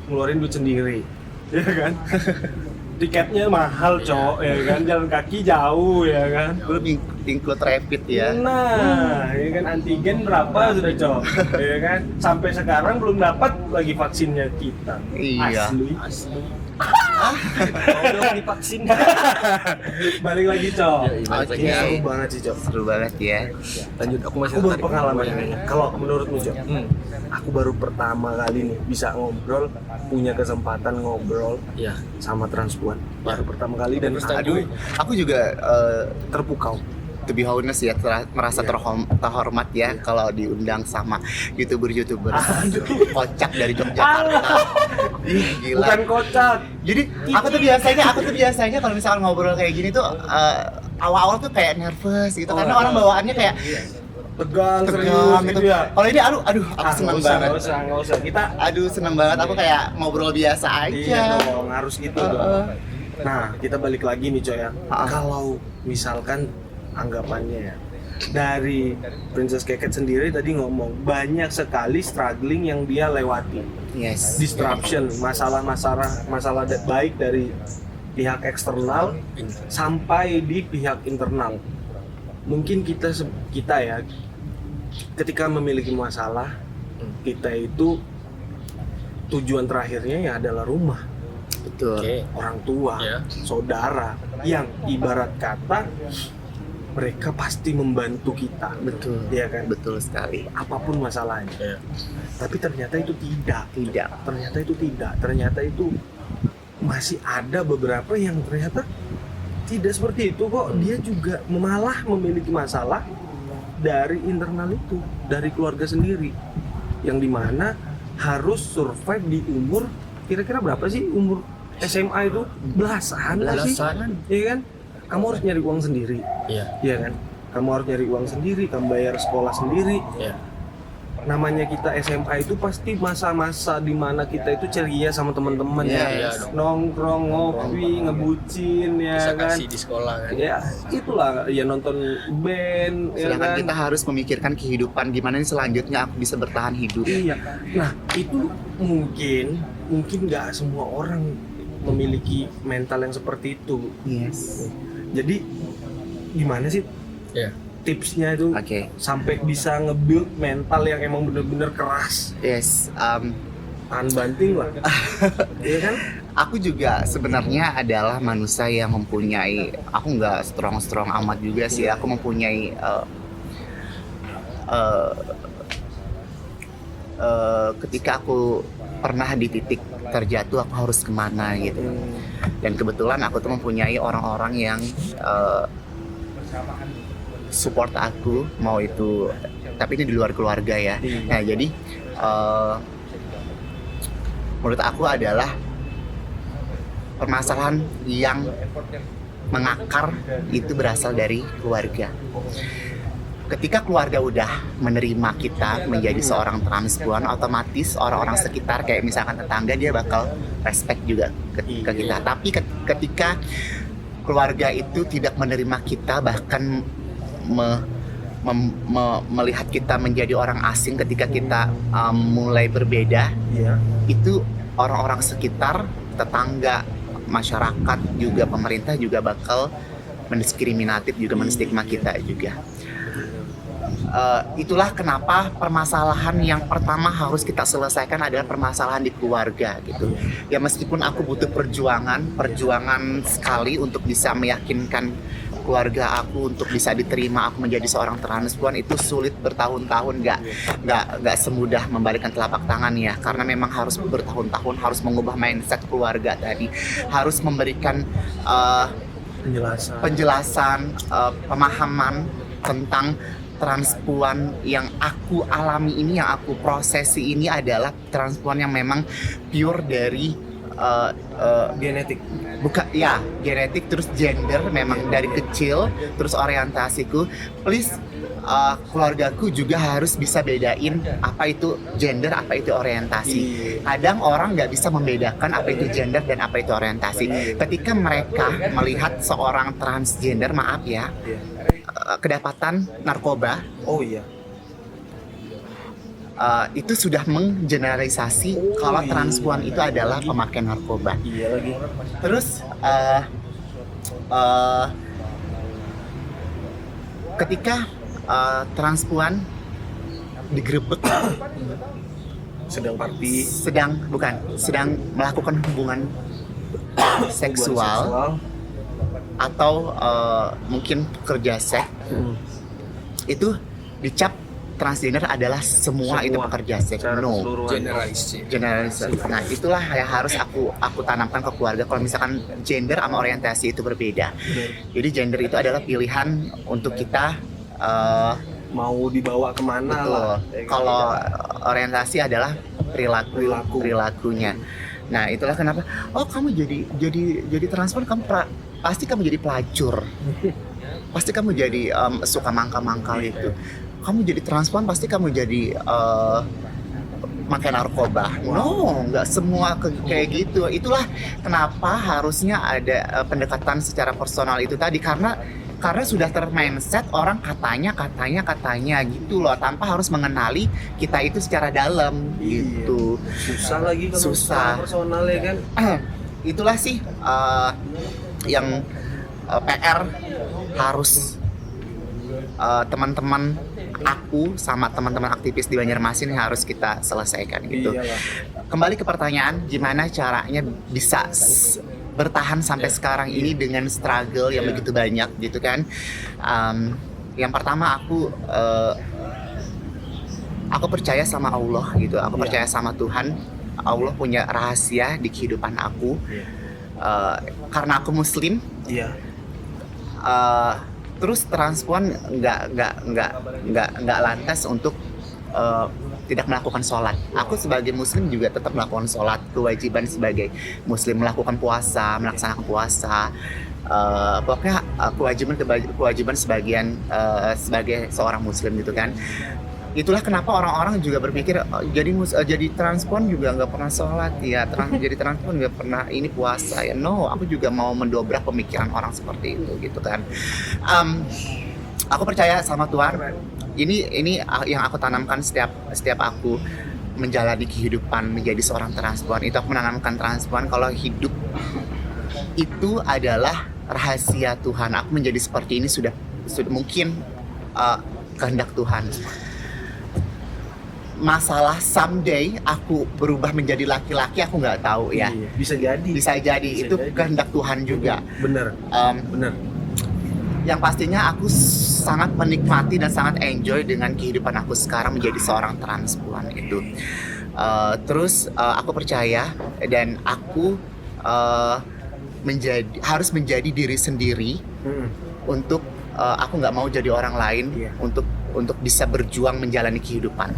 ngeluarin duit sendiri, ya kan? Tiketnya mahal cowok, ya kan? Jalan kaki jauh, ya kan? Belum include rapid ya. Nah, ya kan antigen berapa sudah cowok, ya kan? Sampai sekarang belum dapat lagi vaksinnya kita. Iya. Asli. Udah divaksin. Balik lagi cowok. Oke. Ini seru banget sih cowok. Seru banget ya. Lanjut, aku masih Aku tertarik. berpengalaman ini. Kalau menurutmu cowok, aku baru pertama kali nih bisa ngobrol, punya kesempatan ngobrol Ya. sama transpuan. Baru pertama kali dan First time aduh juga. Aku juga terpukau. to be honest ya, merasa terhormat ya kalau diundang sama youtuber kocak dari Yogyakarta. Ih, gila. Bukan kocak. Jadi aku tuh biasanya kalau misalkan ngobrol kayak gini tuh awal-awal tuh kayak nervous gitu karena orang bawaannya kayak Tegang, serius tegang gitu gitu. ya. Kalau ini aduh aku senang banget. Nggak usah. Kita Seneng banget, aku kayak ngobrol biasa aja. iya dong, harus gitu dong. Nah, kita balik lagi nih coy ya. Kalau misalkan anggapannya ya, dari Princess Keket sendiri tadi ngomong banyak sekali struggling yang dia lewati. Yes. Disruption, masalah baik dari pihak eksternal sampai di pihak internal. Mungkin kita ya ketika memiliki masalah, kita itu tujuan terakhirnya ya adalah rumah, Betul. Oke. orang tua, Ya. saudara yang ibarat kata mereka pasti membantu kita, Betul. ya kan? Betul sekali. Apapun masalahnya. Ya. Tapi ternyata itu tidak. Tidak. Ternyata itu masih ada beberapa yang ternyata tidak seperti itu kok. Dia juga malah memiliki masalah dari internal itu, dari keluarga sendiri, yang dimana harus survive di umur kira-kira berapa sih umur SMA itu? Belasan nggak sih? Iya kan? Kamu harus nyari uang sendiri, Iya. iya kan? Kamu harus nyari uang sendiri, kamu bayar sekolah sendiri. Iya. namanya kita SMA itu pasti masa-masa dimana kita itu ceria sama teman-teman Iya ya, dong. nongkrong, ngopi, ngebucin ya Bisa kan. kasih di sekolah kan. Ya itulah ya, nonton band ya Sedangkan kan. kita harus memikirkan kehidupan gimana nih selanjutnya aku bisa bertahan hidup. Iya. Nah itu mungkin nggak semua orang memiliki mental yang seperti itu. Yes. Jadi gimana sih Iya. tipsnya itu Oke. sampai bisa nge-build mental yang emang bener-bener keras, Yes. tahan banting lah. Iya kan? Aku juga sebenarnya adalah manusia yang mempunyai, aku nggak strong amat juga sih. Aku mempunyai ketika aku pernah di titik terjatuh, aku harus kemana gitu. Dan kebetulan aku tuh mempunyai orang-orang yang support aku, mau itu, tapi ini di luar keluarga ya. Nah jadi menurut aku adalah permasalahan yang mengakar itu berasal dari keluarga. Ketika keluarga udah menerima kita menjadi seorang transpuan, otomatis orang-orang sekitar kayak misalkan tetangga dia bakal respect juga ke kita. Tapi ketika keluarga itu tidak menerima kita, bahkan melihat kita menjadi orang asing ketika kita mulai berbeda, Iya. itu orang-orang sekitar, tetangga, masyarakat, juga pemerintah juga bakal mendiskriminatif, juga menstigma kita juga. Itulah kenapa permasalahan yang pertama harus kita selesaikan adalah permasalahan di keluarga gitu. Ya meskipun aku butuh perjuangan sekali untuk bisa meyakinkan keluarga aku untuk bisa diterima aku menjadi seorang transpuan, itu sulit bertahun-tahun, nggak semudah membalikkan telapak tangan ya, karena memang harus bertahun-tahun, harus mengubah mindset keluarga tadi, harus memberikan penjelasan, pemahaman tentang transpuan yang aku alami ini, yang aku prosesi ini adalah transpuan yang memang pure dari Genetik. bukan ya genetik, terus gender memang dari kecil, terus orientasiku, please keluargaku juga harus bisa bedain apa itu gender, apa itu orientasi. Kadang orang nggak bisa membedakan apa itu gender dan apa itu orientasi. Ketika mereka melihat seorang transgender, maaf ya, kedapatan narkoba, Oh iya. itu sudah menggeneralisasi kalau transpuan itu adalah pemakai narkoba. Iya lagi. Terus ketika transpuan digerebek Sedang party. sedang melakukan hubungan seksual atau mungkin pekerja seks, itu dicap transgender adalah semua itu pekerja seks. No, generalis. Nah itulah yang harus aku tanamkan ke keluarga. Kalau misalkan gender sama orientasi itu berbeda. Jadi gender itu adalah pilihan untuk kita Mau dibawa kemana lah. Kalau orientasi adalah perilakunya. Nah itulah kenapa. Oh kamu jadi transpuan, pasti kamu jadi pelacur. Pasti kamu jadi suka mangkal-mangkal itu. Kamu jadi transpuan pasti kamu jadi makan narkoba. No, nggak semua kayak gitu. Itulah kenapa harusnya ada pendekatan secara personal itu tadi, karena sudah termindset orang katanya gitu loh, tanpa harus mengenali kita itu secara dalam gitu. Susah lagi kalau Susah. personal ya kan. Itulah sih yang PR harus teman-teman aku sama teman-teman aktivis di Banjarmasin yang harus kita selesaikan gitu. Iyalah. Kembali ke pertanyaan, gimana caranya bisa bertahan sampai sekarang ini dengan struggle yang begitu banyak gitu kan. Yang pertama aku percaya sama Allah gitu. Aku percaya sama Tuhan. Allah punya rahasia di kehidupan aku. Karena aku Muslim. Iya. Terus transpuan nggak lantas untuk tidak melakukan sholat. Aku sebagai Muslim juga tetap melakukan sholat, kewajiban sebagai Muslim, melakukan puasa, melaksanakan puasa. Pokoknya kewajiban sebagai seorang Muslim gitu kan. itulah kenapa orang-orang juga berpikir jadi transpuan juga nggak pernah sholat ya, jadi transpuan nggak pernah ini puasa ya. No, aku juga mau mendobrak pemikiran orang seperti itu gitu kan. Aku percaya sama Tuhan. Ini yang aku tanamkan setiap aku menjalani kehidupan menjadi seorang transpuan. Itu aku menanamkan transpuan kalau hidup itu adalah rahasia Tuhan. Aku menjadi seperti ini sudah mungkin kehendak Tuhan. Masalah someday aku berubah menjadi laki-laki, aku nggak tahu ya. Iya, bisa jadi Itu kehendak Tuhan juga. Bener. Yang pastinya aku sangat menikmati dan sangat enjoy dengan kehidupan aku sekarang menjadi seorang transpuan itu. Terus aku percaya dan aku harus menjadi diri sendiri untuk aku nggak mau jadi orang lain, untuk bisa berjuang menjalani kehidupan.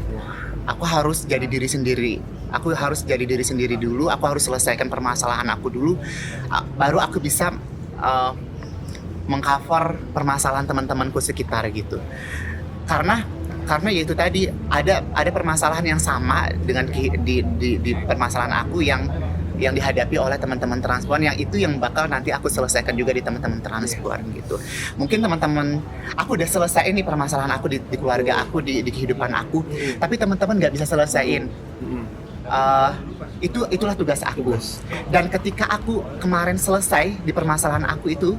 Aku harus jadi diri sendiri. Aku harus jadi diri sendiri dulu. Aku harus selesaikan permasalahan aku dulu. Baru aku bisa mengcover permasalahan teman-temanku sekitar gitu. Karena ya itu tadi ada permasalahan yang sama dengan di permasalahan aku yang dihadapi oleh teman-teman transpuan, yang itu yang bakal nanti aku selesaikan juga di teman-teman transpuan gitu. Mungkin teman-teman, aku udah selesai nih permasalahan aku di keluarga aku, di kehidupan aku, tapi teman-teman nggak bisa selesaiin. Itulah tugas aku. Dan ketika aku kemarin selesai di permasalahan aku itu,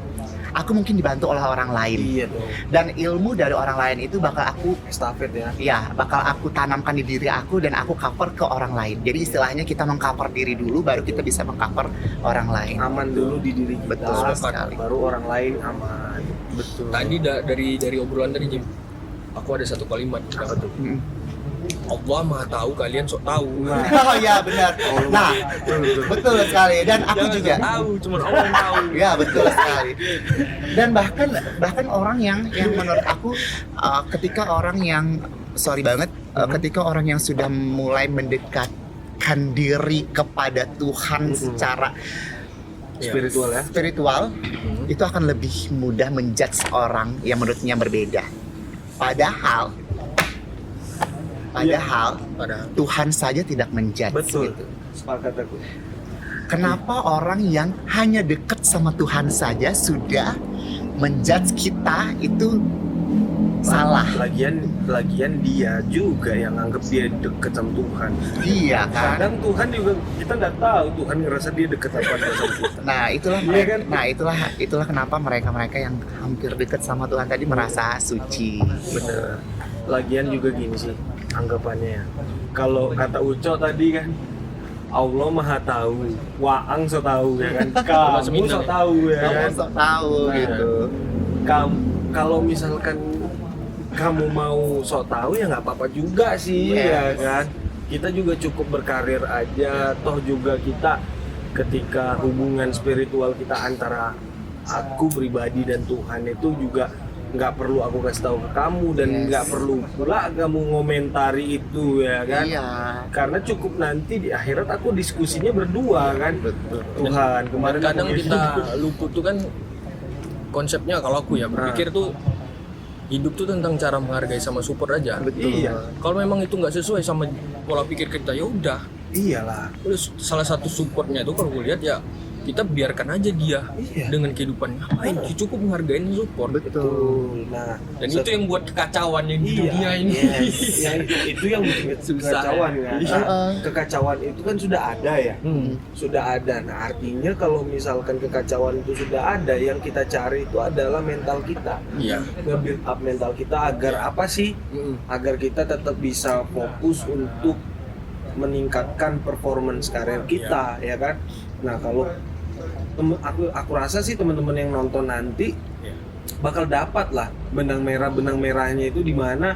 aku mungkin dibantu oleh orang lain. Iya dong. Dan ilmu dari orang lain itu bakal aku Estafet ya. ya, bakal aku tanamkan di diri aku dan aku cover ke orang lain. Jadi istilahnya kita mengcover diri dulu, baru kita bisa mengcover orang lain. Aman dulu di diri kita. Betul sekali. Baru orang lain aman. Betul. Tadi dari obrolan tadi Jim, aku ada satu kalimat. Apa tuh? Allah Maha Tahu, kalian sok tahu. Oh iya benar. Nah, betul sekali. Dan aku Jangan juga sok tahu, cuma Allah yang tahu. ya betul sekali. Dan bahkan orang yang menurut aku ketika orang yang ketika orang yang sudah mulai mendekatkan diri kepada Tuhan secara spiritual itu akan lebih mudah menjudge orang yang menurutnya berbeda. Padahal Tuhan saja tidak menjudge. Betul. Gitu. Sepakat aku. Kenapa orang yang hanya dekat sama Tuhan saja sudah menjudge kita itu salah? Lagian dia juga yang anggap dia deket sama Tuhan. Iya kan? Kadang Tuhan juga kita nggak tahu Tuhan ngerasa dia deket apa enggak sama kita. Nah itulah Iya kan? itulah kenapa mereka yang hampir dekat sama Tuhan tadi merasa suci. Bener. Lagian juga gini sih anggapannya ya. Kalau kata Uco tadi kan, Allah Maha Tahu, Waang so tahu ya kan, kamu so tahu ya kan. Kamu sok tahu gitu. Kalau misalkan kamu mau sok tahu ya nggak apa-apa juga sih ya kan. Kita juga cukup berkarir aja, toh juga kita ketika hubungan spiritual kita antara aku pribadi dan Tuhan itu juga nggak perlu aku kasih tahu ke kamu dan nggak perlu pula kamu ngomentari itu ya kan. Iya. Karena cukup nanti di akhirat aku diskusinya berdua kan. Betul. Tuhan kemarin Kadang aku kita luput tuh kan konsepnya, kalau aku ya berpikir tuh hidup tuh tentang cara menghargai sama support aja. Betul. Iya. Kalau memang itu nggak sesuai sama pola pikir kita, ya udah. Iyalah. Terus salah satu supportnya itu kalau gue lihat ya kita biarkan aja dia dengan kehidupannya. Ngapain? Cukup menghargain support. Betul. Nah, Dan itu yang buat kekacauan yang di dunia ini. Itu yang bikin kekacauan kan. Nah, kekacauan itu kan sudah ada ya. Sudah ada. Nah, artinya kalau misalkan kekacauan itu sudah ada, yang kita cari itu adalah mental kita. Iya. Nge-build up mental kita agar apa sih? Agar kita tetap bisa fokus untuk meningkatkan performance karir kita, ya kan? Nah, kalau aku rasa sih teman-teman yang nonton nanti bakal dapat lah benang merahnya itu di mana.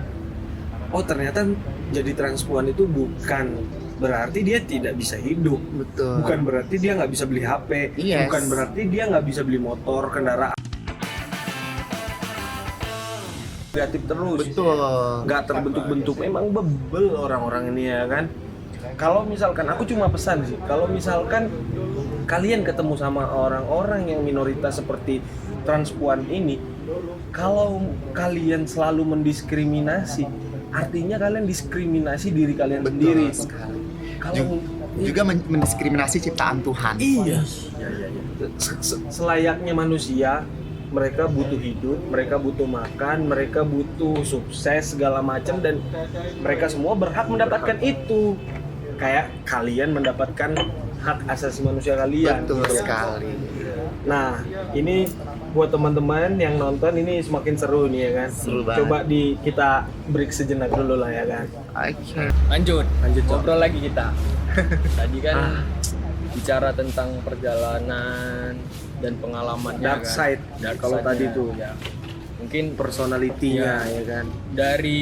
Oh, ternyata jadi transpuan itu bukan berarti dia tidak bisa hidup. Betul. Bukan berarti dia nggak bisa beli HP. Yes. Bukan berarti dia nggak bisa beli motor, kendaraan. Kreatif terus. Betul. Nggak terbentuk-bentuk. Memang bebel orang-orang ini ya kan. Kalau misalkan aku cuma pesan sih, kalau misalkan kalian ketemu sama orang-orang yang minoritas seperti transpuan ini, kalau kalian selalu mendiskriminasi, artinya kalian diskriminasi diri kalian Betul sendiri. sekali. Kalau Juga mendiskriminasi ciptaan Tuhan. iya, selayaknya manusia, mereka butuh hidup, mereka butuh makan, mereka butuh sukses segala macam, dan mereka semua berhak mendapatkan itu. Kayak kalian mendapatkan hak asasi manusia kalian. Betul gitu. sekali. Nah, ini buat teman-teman yang nonton ini semakin seru nih ya kan. Seru banget. Coba kita break sejenak dulu lah ya kan. Oke. Lanjut Cok. ngobrol lagi kita. Tadi kan Ah. bicara tentang perjalanan dan pengalamannya Dark kan. side. Dark Kalau side-nya, tadi tuh ya. Mungkin personalitinya Iya. ya kan. dari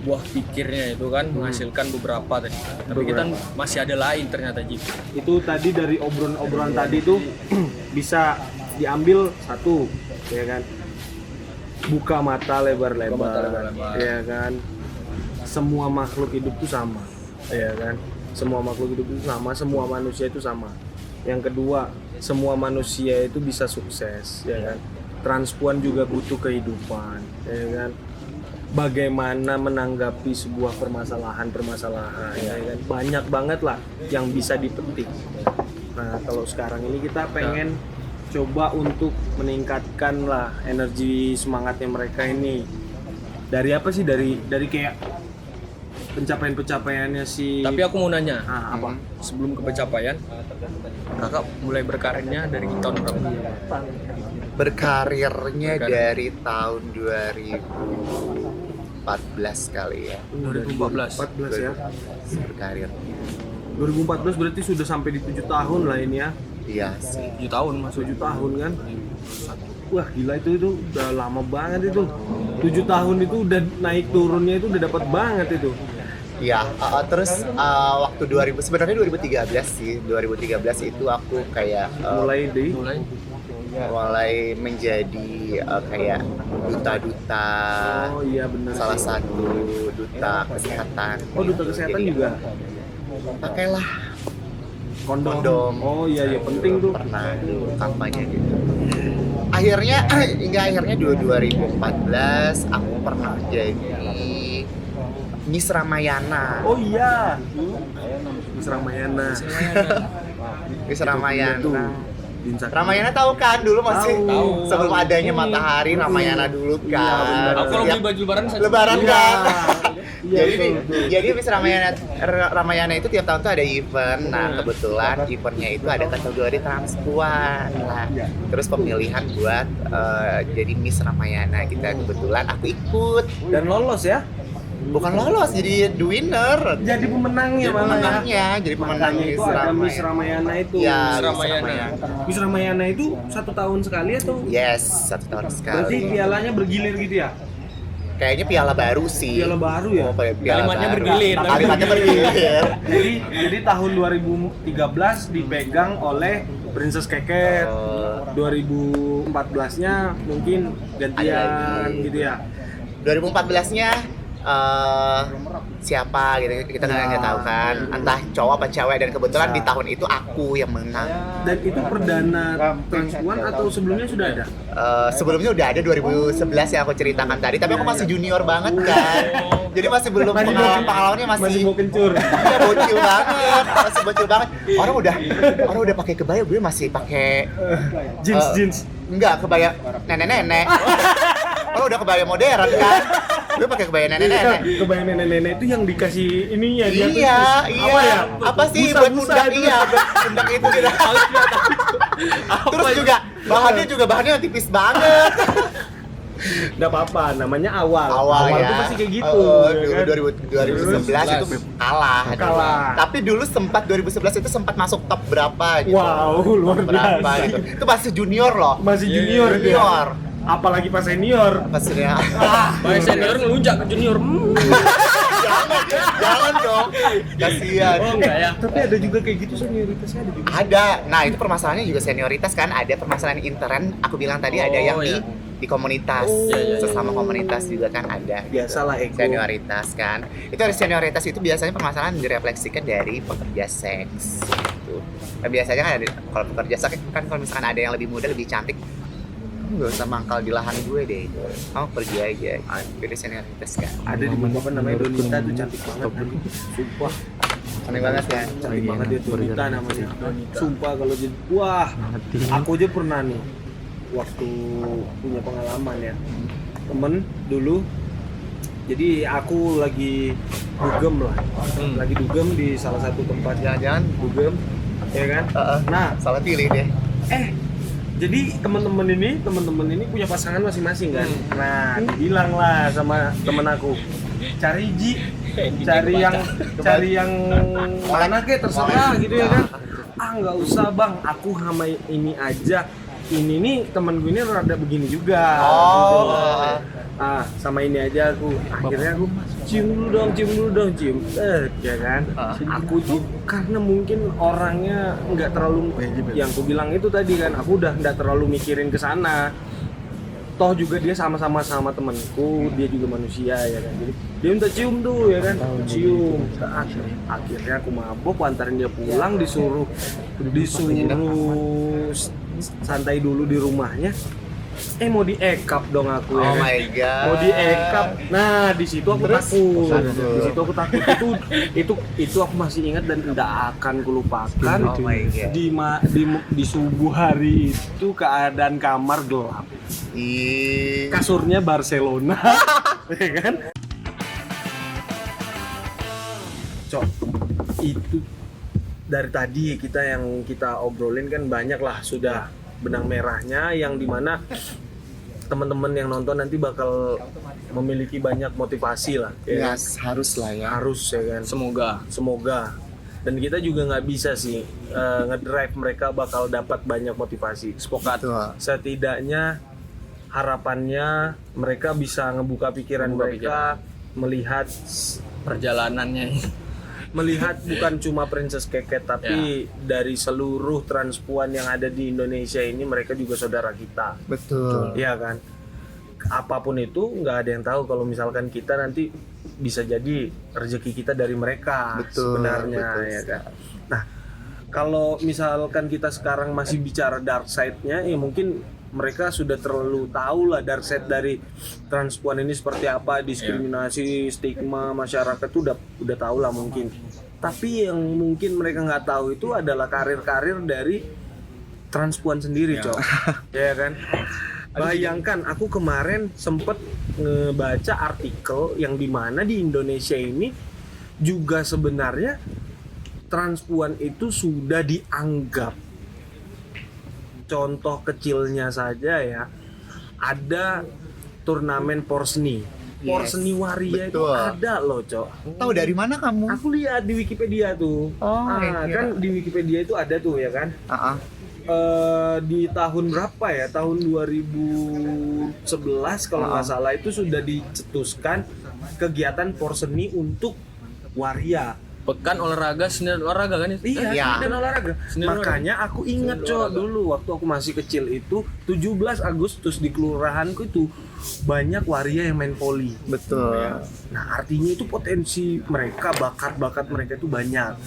buah pikirnya itu kan menghasilkan beberapa tadi. Tapi kita masih ada lain ternyata Jip. Itu tadi dari obrolan tadi tuh bisa diambil satu ya kan. Buka mata lebar-lebar. Buka mata lebar-lebar. Ya kan. Semua makhluk hidup itu sama. Ya kan. Semua makhluk hidup itu sama, semua manusia itu sama. Yang kedua, semua manusia itu bisa sukses, ya kan. Transpuan juga butuh kehidupan, ya kan. Bagaimana menanggapi sebuah permasalahan, ya kan. Banyak banget lah yang bisa dipetik. Nah, kalau sekarang ini kita pengen coba untuk meningkatkan lah energi semangatnya mereka ini. Dari apa sih? Dari kayak pencapaian-pencapaiannya si. Tapi aku mau nanya, apa? sebelum ke pencapaian, kakak mulai berkarirnya dari tahun berapa? Berkarirnya Berkarir. dari tahun 2014 kali ya. 2014. 14 ya. Berkarir. 2014 berarti sudah sampai di 7 tahun lah ini ya. Iya sih. 7 tahun masuk 7 tahun kan. Wah gila itu udah lama banget itu. 7 tahun itu udah naik turunnya itu udah dapat banget itu. Iya, terus waktu 2000 sebenarnya 2013 sih. 2013 itu aku kayak mulai menjadi kayak duta-duta. Oh iya benar. Salah satu duta kesehatan. Oh duta kesehatan Jadi, juga. pakailah Kondom. Oh iya penting tuh. Pernah dulu kampanye gitu. Akhirnya 2014 aku pernah jadi Miss Ramayana. Oh iya. Miss Ramayana. Miss Ramayana. Dinsak. Ramayana tahu kan dulu masih Tahu. sebelum adanya Matahari Ramayana dulu kan. Aku kalau beli Setiap baju lebaran Lebaran Iya. kan. Iya, Jadi betul. jadi Miss Ramayana itu tiap tahun tuh ada event. Nah, kebetulan eventnya itu ada kategori transpuan. Nah, terus pemilihan buat jadi Miss Ramayana kita kebetulan aku ikut. Dan lolos ya. Bukan lolos, jadi the winner. Jadi pemenangnya Jadi malah ya. pemenangnya, jadi pemenang Makanya Miss itu ada Miss Ramayana. Ramayana itu. Ya, Miss Miss Ramayana. Ramayana. Miss Ramayana itu 1 tahun sekali atau? Yes, 1 tahun Berarti sekali. pialanya bergilir gitu ya? Kayaknya piala baru sih. Piala baru ya? Oh, piala Kalimatnya baru. bergilir. Kalimatnya bergilir. Jadi tahun 2013 dipegang oleh Princess Keket. Oh. 2014-nya mungkin Ada gantian lagi. gitu ya. 2014-nya siapa gitu kita nggak tahu kan, entah cowok apa cewek, dan kebetulan di tahun itu aku yang menang. Dan itu perdana transpuan atau sebelumnya sudah ada? Sebelumnya udah ada 2011 yang aku ceritakan tadi, tapi aku masih junior banget kan, jadi masih belum pengalamannya Masih mau kencur. Iya, bocil banget, masih bocil banget. Orang udah pakai kebaya, gue masih pakai Jeans. enggak, kebaya nenek-nenek. Orang udah kebaya modern kan, gue pakai kebaya nenek-nenek. Kebayang nenek-nenek itu yang dikasih ininya dia tuh. Iya. Apa ya? Apa sih Busa, buat busa pundak? itu. Iya, buat pundak itu gitu. Terus juga bahannya tipis banget. Nggak apa-apa, namanya awal Ya. tuh pasti kayak gitu ya kan? 2011 itu kalah. Tapi dulu 2011 itu sempat masuk top berapa gitu. Wow, luar Berapa biasa. gitu. Itu masih junior loh. Masih junior dia. Junior. Apalagi pas senior. Maksudnya Baik senior ngelunjak ke junior. jangan dong. Kasihan. Oh enggak ya. Tapi ada juga kayak gitu senioritasnya ada juga. Ada. Nah, itu permasalahannya juga senioritas kan, ada permasalahan intern. Aku bilang tadi ada yang iya. di komunitas. Iya. Sesama komunitas juga kan ada. Biasalah ego. Senioritas kan. Itu dari senioritas itu biasanya permasalahan direfleksikan dari pekerja seks gitu. Nah, biasanya kan ada, kalau pekerja seks kan kalau misalkan ada yang lebih muda, lebih cantik, nggak usah mangkal di lahan gue deh, kamu pergi aja, pilih senioritas kan. Ada di buku apa namanya Donita tuh cantik banget anjing. Sumpah Aneh banget kan. cantik banget dia Donita namanya. Sumpah kalau jadi wah, aku aja pernah nih waktu punya pengalaman ya. Temen dulu jadi aku lagi dugem lah. Lagi dugem di salah satu tempat Jangan-jangan dugem ya kan. Nah, salah pilih deh. jadi teman-teman ini punya pasangan masing-masing kan. Nah, dibilang lah sama temen aku, cari yang mana kek terserah gitu ya kan. Nggak usah bang, aku sama ini aja. Ini nih temen gue ini rada begini juga. Gitu. Sama ini aja aku. Akhirnya aku cium dulu dong, ya kan. Aku tuh karena mungkin orangnya nggak terlalu yang aku bilang itu tadi kan, aku udah nggak terlalu mikirin ke sana. Toh juga dia sama-sama sama temanku, dia juga manusia ya kan. Jadi dia minta cium tuh ya kan, cium. Akhirnya aku mabok, antarin dia pulang, disuruh santai dulu di rumahnya. Mau di-ekap dong aku ya. Oh kan? my god. Mau di-ekap. Nah, di situ aku takut. Di situ aku takut. Itu aku masih ingat dan tidak akan kulupakan. Oh my god. Di subuh hari itu keadaan kamar gelap. Kasurnya Barcelona. Ya kan? Cok, itu dari tadi yang kita obrolin kan banyak lah sudah benang merahnya yang dimana teman-teman yang nonton nanti bakal memiliki banyak motivasi lah ya. Yes, harus lah ya. Harus ya kan. Semoga dan kita juga nggak bisa sih ngedrive mereka bakal dapat banyak motivasi. Sepakat. Setidaknya harapannya mereka bisa ngebuka pikiran mereka, melihat perjalanannya. Melihat bukan cuma Princess Keket tapi dari seluruh transpuan yang ada di Indonesia ini, mereka juga saudara kita. Betul. Iya kan. Apapun itu nggak ada yang tahu kalau misalkan kita nanti bisa jadi rezeki kita dari mereka. Betul, Sebenarnya betul. ya kan. Nah, kalau misalkan kita sekarang masih bicara dark side-nya, ya mungkin mereka sudah terlalu tahu lah dark side dari transpuan ini seperti apa, diskriminasi, stigma masyarakat tuh udah tahu lah mungkin. Tapi yang mungkin mereka nggak tahu itu adalah karir-karir dari transpuan sendiri, Cok. Ya kan? Bayangkan aku kemarin sempet ngebaca artikel yang dimana di Indonesia ini juga sebenarnya transpuan itu sudah dianggap, contoh kecilnya saja ya, ada turnamen Porseni. Porseni Waria itu ada loh, Cok. Tahu dari mana kamu? Aku lihat di Wikipedia tuh. Kan di Wikipedia itu ada tuh ya kan. Di tahun berapa ya? Tahun 2011 kalau nggak salah itu sudah dicetuskan kegiatan Porseni untuk waria. Pekan olahraga, seni olahraga kan itu? Iya, dan olahraga. Makanya aku inget dulu waktu aku masih kecil itu 17 Agustus di kelurahanku itu banyak waria yang main voli. Betul. Nah, artinya itu potensi mereka, bakat-bakat mereka itu banyak.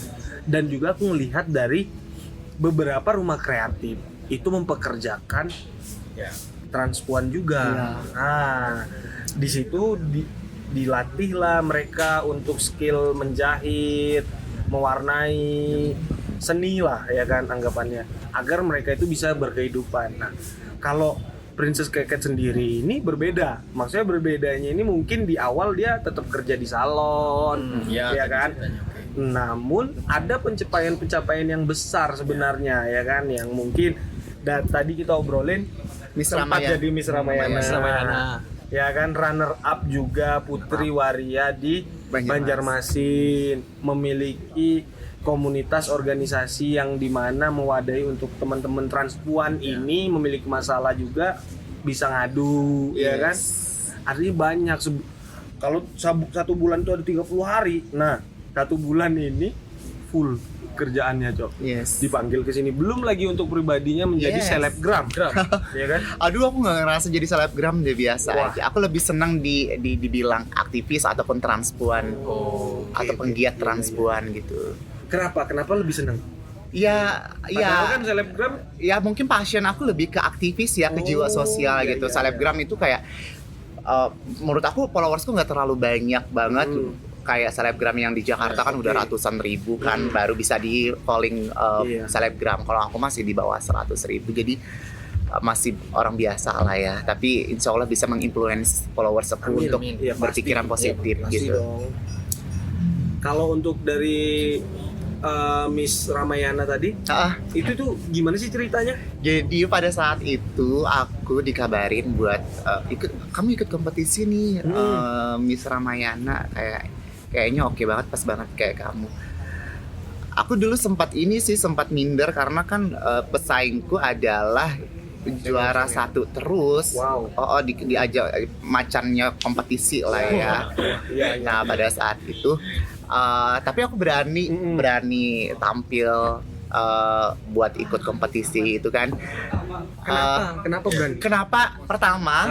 Dan juga aku melihat dari beberapa rumah kreatif itu mempekerjakan transpuan juga. Nah, di situ dilatihlah mereka untuk skill menjahit, mewarnai, seni lah ya kan anggapannya, agar mereka itu bisa berkehidupan. Nah, kalau Princess Keket sendiri ini berbeda. Maksudnya berbedanya ini mungkin di awal dia tetap kerja di salon, ya kan. Namun ada pencapaian yang besar sebenarnya ya kan, yang mungkin tadi kita obrolin sempat jadi Miss Ramayana. Ya kan, runner up juga Putri Waria di Banjarmasin, memiliki komunitas organisasi yang dimana mewadahi untuk teman-teman transpuan ini memiliki masalah juga bisa ngadu, ya kan. Artinya banyak. Kalau satu bulan itu ada 30 hari, nah 1 bulan ini full kerjaannya, Cok. Dipanggil ke sini. Belum lagi untuk pribadinya menjadi selebgram. Ya kan? Aduh, aku nggak ngerasa jadi selebgram deh, biasa aja. Aku lebih senang dibilang aktivis ataupun transpuan atau penggiat transpuan gitu. Kenapa lebih senang? Ya, Padahal ya, kan selebgram ya mungkin passion aku lebih ke aktivis ya, ke jiwa sosial iya, gitu. iya, Selebgram itu kayak menurut aku followersku nggak terlalu banyak banget. Kayak selebgram yang di Jakarta kan udah ratusan ribu kan, baru bisa di calling Iya. selebgram. Kalau aku masih di bawah 100.000, jadi masih orang biasa lah ya. Tapi insya Allah bisa menginfluence followers aku Amin, untuk amin. Iya, berpikiran positif pasti gitu. dong. Kalau untuk dari Miss Ramayana tadi, Ah, itu tuh gimana sih ceritanya? jadi pada saat itu aku dikabarin buat kamu ikut kompetisi nih, Miss Ramayana, kayaknya oke banget, pas banget kayak kamu. Aku dulu sempat minder karena kan pesaingku adalah juara satu terus. Wow. Diajak macannya kompetisi lah ya. Iya, Nah pada saat itu tapi aku berani tampil buat ikut kompetisi itu kan. Kenapa berani? Kenapa? Pertama,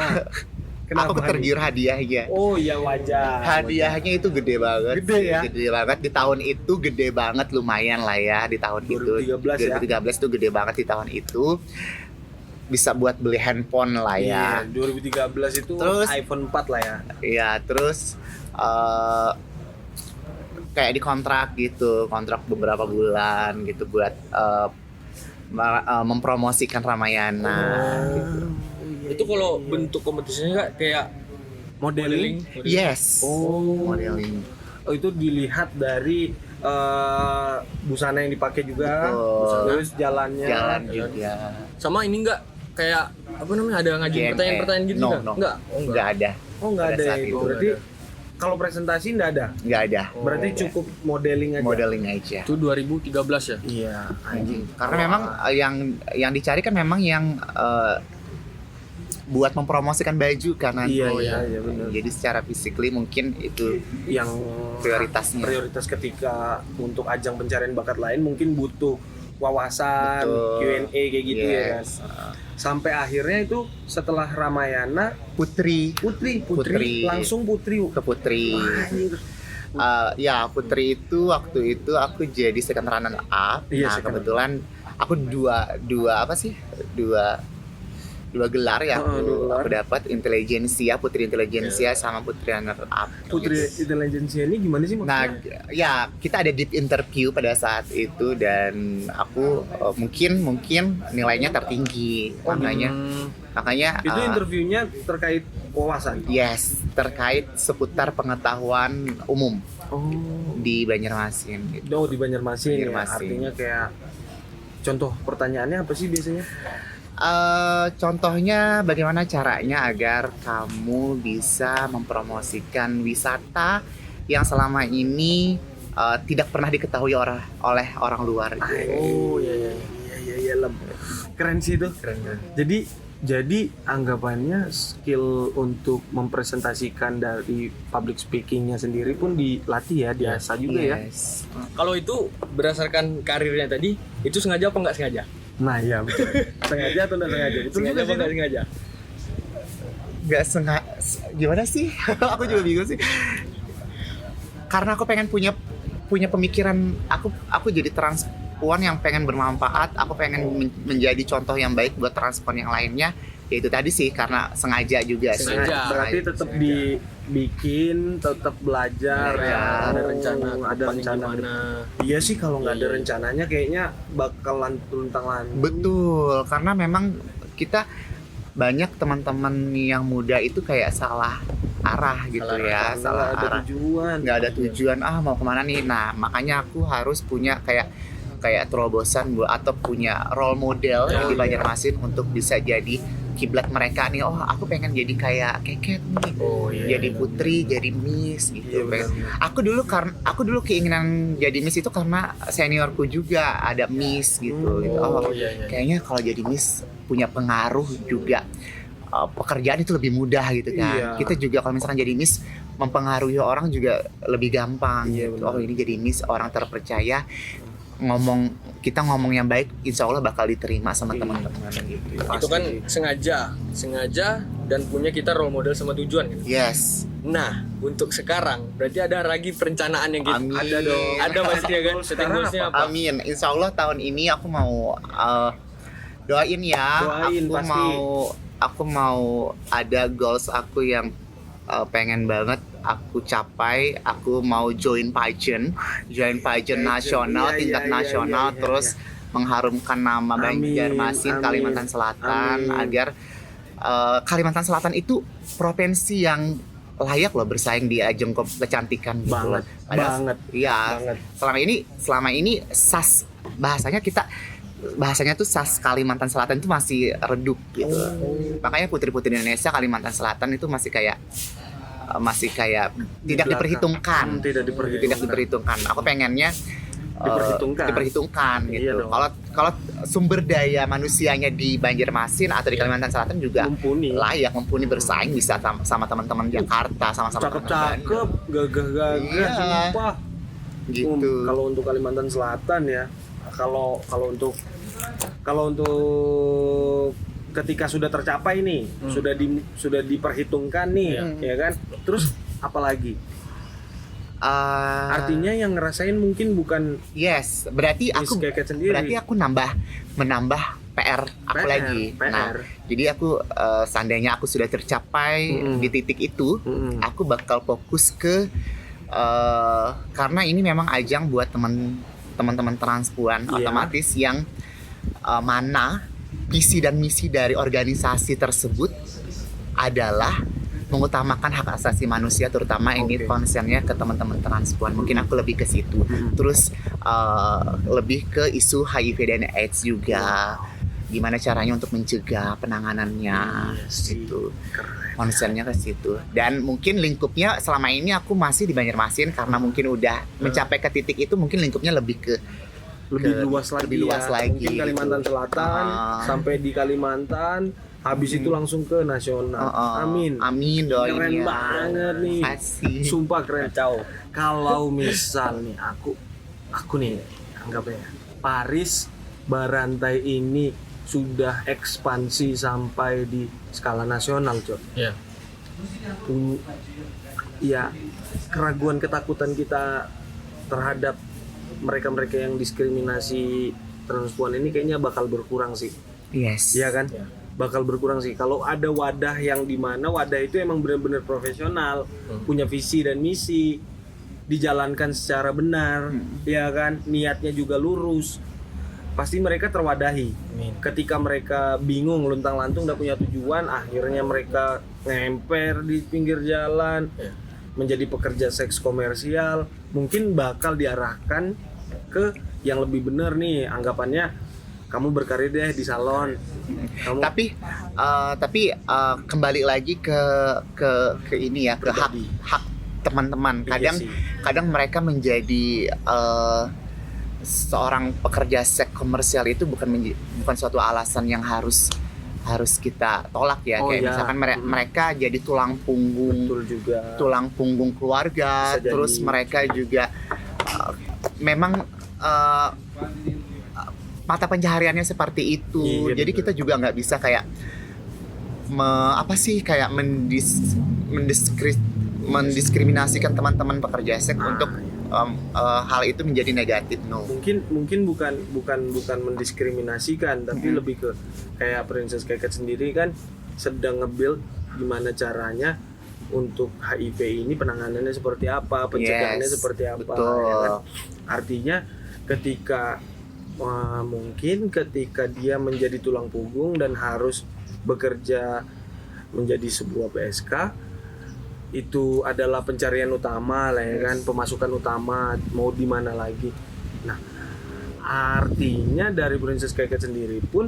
Kenapa aku tergiur hadiahnya. Oh iya, wajar. Hadiahnya itu gede banget. Gede ya? Gede banget di tahun itu, gede banget, lumayan lah ya di tahun 2013 itu. 2013 itu gede banget di tahun itu. Bisa buat beli handphone lah ya. Iya, 2013 itu Terus, iPhone 4 lah ya. Iya, terus kayak dikontrak gitu, kontrak beberapa bulan gitu buat mempromosikan Ramayana gitu. Itu kalau bentuk kompetisinya kayak Modeling. Yes. Oh. Modeling. Oh, itu dilihat dari busana yang dipakai juga, Betul. terus jalannya. Jalan juga. sama ini enggak kayak apa namanya ada ngajuin GNE. pertanyaan-pertanyaan gitu No, enggak? no. Enggak. Oh, Nggak ada. Oh, nggak Pada ada saat ya itu. itu. Berarti kalau presentasi nggak ada. Nggak ada. Berarti Nggak ada. cukup modeling aja. Modeling aja. Itu 2013 ya. Iya, anjing. Karena memang yang dicari kan memang yang buat mempromosikan baju karena Iya, Oh, iya, iya. iya benar. jadi secara physically mungkin itu Yang prioritasnya. prioritas ketika untuk ajang pencarian bakat lain mungkin butuh wawasan, Betul. Q&A kayak gitu ya kan. Yes. Sampai akhirnya itu setelah Ramayana Putri Putri langsung Putri. ke Putri. Anjir. Ya Putri itu waktu itu aku jadi second runner up. Iya, Nah second kebetulan aku dua gelar ya Dua gelar. aku dapat intelijensia, Putri intelijensia sama Putri runner up. Putri Intelligence ini gimana sih Nah, maksudnya? ya kita ada deep interview pada saat itu dan aku mungkin nilainya tertinggi, makanya Itu interviewnya terkait wawasan. yes, terkait seputar pengetahuan umum Oh, di Banjarmasin gitu. di Banjarmasin. Ya. Banjarmasin. Artinya kayak contoh pertanyaannya apa sih biasanya? Contohnya bagaimana caranya agar kamu bisa mempromosikan wisata yang selama ini tidak pernah diketahui oleh orang luar. Oh, iya, Lem. Keren sih itu. Keren. Jadi anggapannya skill untuk mempresentasikan dari public speakingnya sendiri pun dilatih ya, diasah juga ya. Yes. Kalau itu berdasarkan karirnya tadi, itu sengaja apa nggak sengaja? Nah iya betul. Sengaja atau nggak sengaja? Betul Sengaja juga apa sih. nggak sengaja? Nggak sengaja, gimana sih? Aku juga bingung sih. Karena aku pengen punya pemikiran, aku jadi transpuan yang pengen bermanfaat, aku pengen menjadi contoh yang baik buat transpuan yang lainnya. Ya itu tadi sih, karena sengaja juga sih. Sengaja. Berarti tetap dibikin, tetap belajar ya. Ada rencana, ada depannya rencana. gimana? Iya sih, kalau nggak ada Iya. rencananya kayaknya bakalan tuntang-lantung. Betul, karena memang kita banyak teman-teman yang muda itu kayak salah arah gitu Nggak salah ada arah, tujuan. nggak ada tujuan, mau kemana nih. Nah makanya aku harus punya kayak terobosan atau punya role model Oh, di iya. Banjarmasin untuk bisa jadi kiblat mereka nih. Oh aku pengen jadi kayak Keket nih, Oh iya. jadi Putri, jadi Miss Iya, gitu. benar. Aku dulu keinginan jadi Miss itu karena seniorku juga ada Miss gitu. Oh, iya. Kayaknya kalau jadi Miss punya pengaruh juga, pekerjaan itu lebih mudah gitu kan. Iya. Kita juga kalau misalkan jadi Miss mempengaruhi orang juga lebih gampang Iya, gitu. benar. Oh ini jadi Miss, orang terpercaya. kita ngomong yang baik, insya Allah bakal diterima sama Iya. teman-teman gitu. Itu kan sengaja dan punya kita role model sama tujuan gitu. Yes. Nah, untuk sekarang berarti ada lagi perencanaan yang gitu. Amin. Ada dong. Ada pasti ya kan. Setting Sekarang goalsnya apa? Amin. Insya Allah tahun ini aku mau doain ya. Doain, pasti. Aku mau ada goals aku yang pengen banget aku capai. Aku mau join pageant nasional, Iya, tingkat iya, nasional, iya, iya, terus mengharumkan nama Amin, Banjarmasin, amin, Kalimantan Selatan, amin. agar Kalimantan Selatan itu provinsi yang layak loh bersaing di ajang kecantikan gitu. Banget, Padahal- banget, Iya. banget. Selama ini SAS bahasanya tuh SAS Kalimantan Selatan itu masih redup gitu. Makanya putri-putri Indonesia Kalimantan Selatan itu masih kayak tidak belakang. diperhitungkan. Tidak diperhitungkan. Aku pengennya diperhitungkan Iya gitu. dong. Kalau sumber daya manusianya di Banjarmasin atau di Kalimantan Selatan juga Mumpuni. mumpuni bersaing bisa sama teman-teman Jakarta, sama-sama teman-teman Cakep-cakep, gagah-gagah, Iya. sumpah. gitu. Kalau untuk Kalimantan Selatan ya, kalau untuk ketika sudah tercapai nih, sudah diperhitungkan nih, ya kan? Terus apalagi? Artinya yang ngerasain mungkin bukan yes, berarti Miss Keket sendiri. aku menambah PR aku PR, lagi. Nah, PR. jadi aku seandainya aku sudah tercapai di titik itu, aku bakal fokus ke karena ini memang ajang buat teman-teman transpuan, Iya. otomatis yang mana visi dan misi dari organisasi tersebut adalah mengutamakan hak asasi manusia, terutama ini Oke. concernnya ke teman-teman transpuan. Mungkin aku lebih ke situ. Terus lebih ke isu HIV dan AIDS juga. Gimana caranya untuk mencegah penanganannya, gitu. Concernnya ke situ. Dan mungkin lingkupnya selama ini aku masih di Banjarmasin karena mungkin udah mencapai ke titik itu, mungkin lingkupnya lebih luas lagi. lebih luas ya. lagi, Mungkin Kalimantan gitu. Selatan sampai di Kalimantan, habis itu langsung ke nasional. Amin. Amin, doain Keren ya. banget nih. Makasih. Sumpah keren. Kalau misal nih aku nih anggapnya Paris Barantai ini sudah ekspansi sampai di skala nasional, Cok. Iya. Ya, keraguan ketakutan kita terhadap mereka-mereka yang diskriminasi transpuan ini kayaknya bakal berkurang sih. Yes. Iya kan? Bakal berkurang sih. Kalau ada wadah yang dimana wadah itu emang benar-benar profesional, punya visi dan misi, dijalankan secara benar, ya kan? Niatnya juga lurus. Pasti mereka terwadahi. Ketika mereka bingung, luntang-lantung, udah punya tujuan, akhirnya mereka ngemper di pinggir jalan, menjadi pekerja seks komersial, mungkin bakal diarahkan ke yang lebih benar nih, anggapannya kamu berkarir deh di salon. Kamu Tapi kembali lagi ke ini ya, ke hak teman-teman. Iya sih. Kadang mereka menjadi seorang pekerja seks komersial itu bukan suatu alasan yang harus kita tolak ya. Oh, Kayak iya. misalkan mereka jadi tulang punggung keluarga. Bisa jadi. Terus mereka juga memang mata pencahariannya seperti itu. Iya, Jadi betul. kita juga nggak bisa kayak mendiskriminasikan teman-teman pekerja seks untuk hal itu menjadi negatif. No. mungkin bukan mendiskriminasikan, tapi lebih ke kayak Princess Keket sendiri kan sedang nge-build gimana caranya untuk HIV ini penanganannya seperti apa, pencegahannya Yes, seperti apa, betul. ya kan? Artinya mungkin ketika dia menjadi tulang punggung dan harus bekerja menjadi sebuah PSK, itu adalah pencarian utama lah ya kan, pemasukan utama, mau di mana lagi. Nah, artinya dari Princess Keket sendiri pun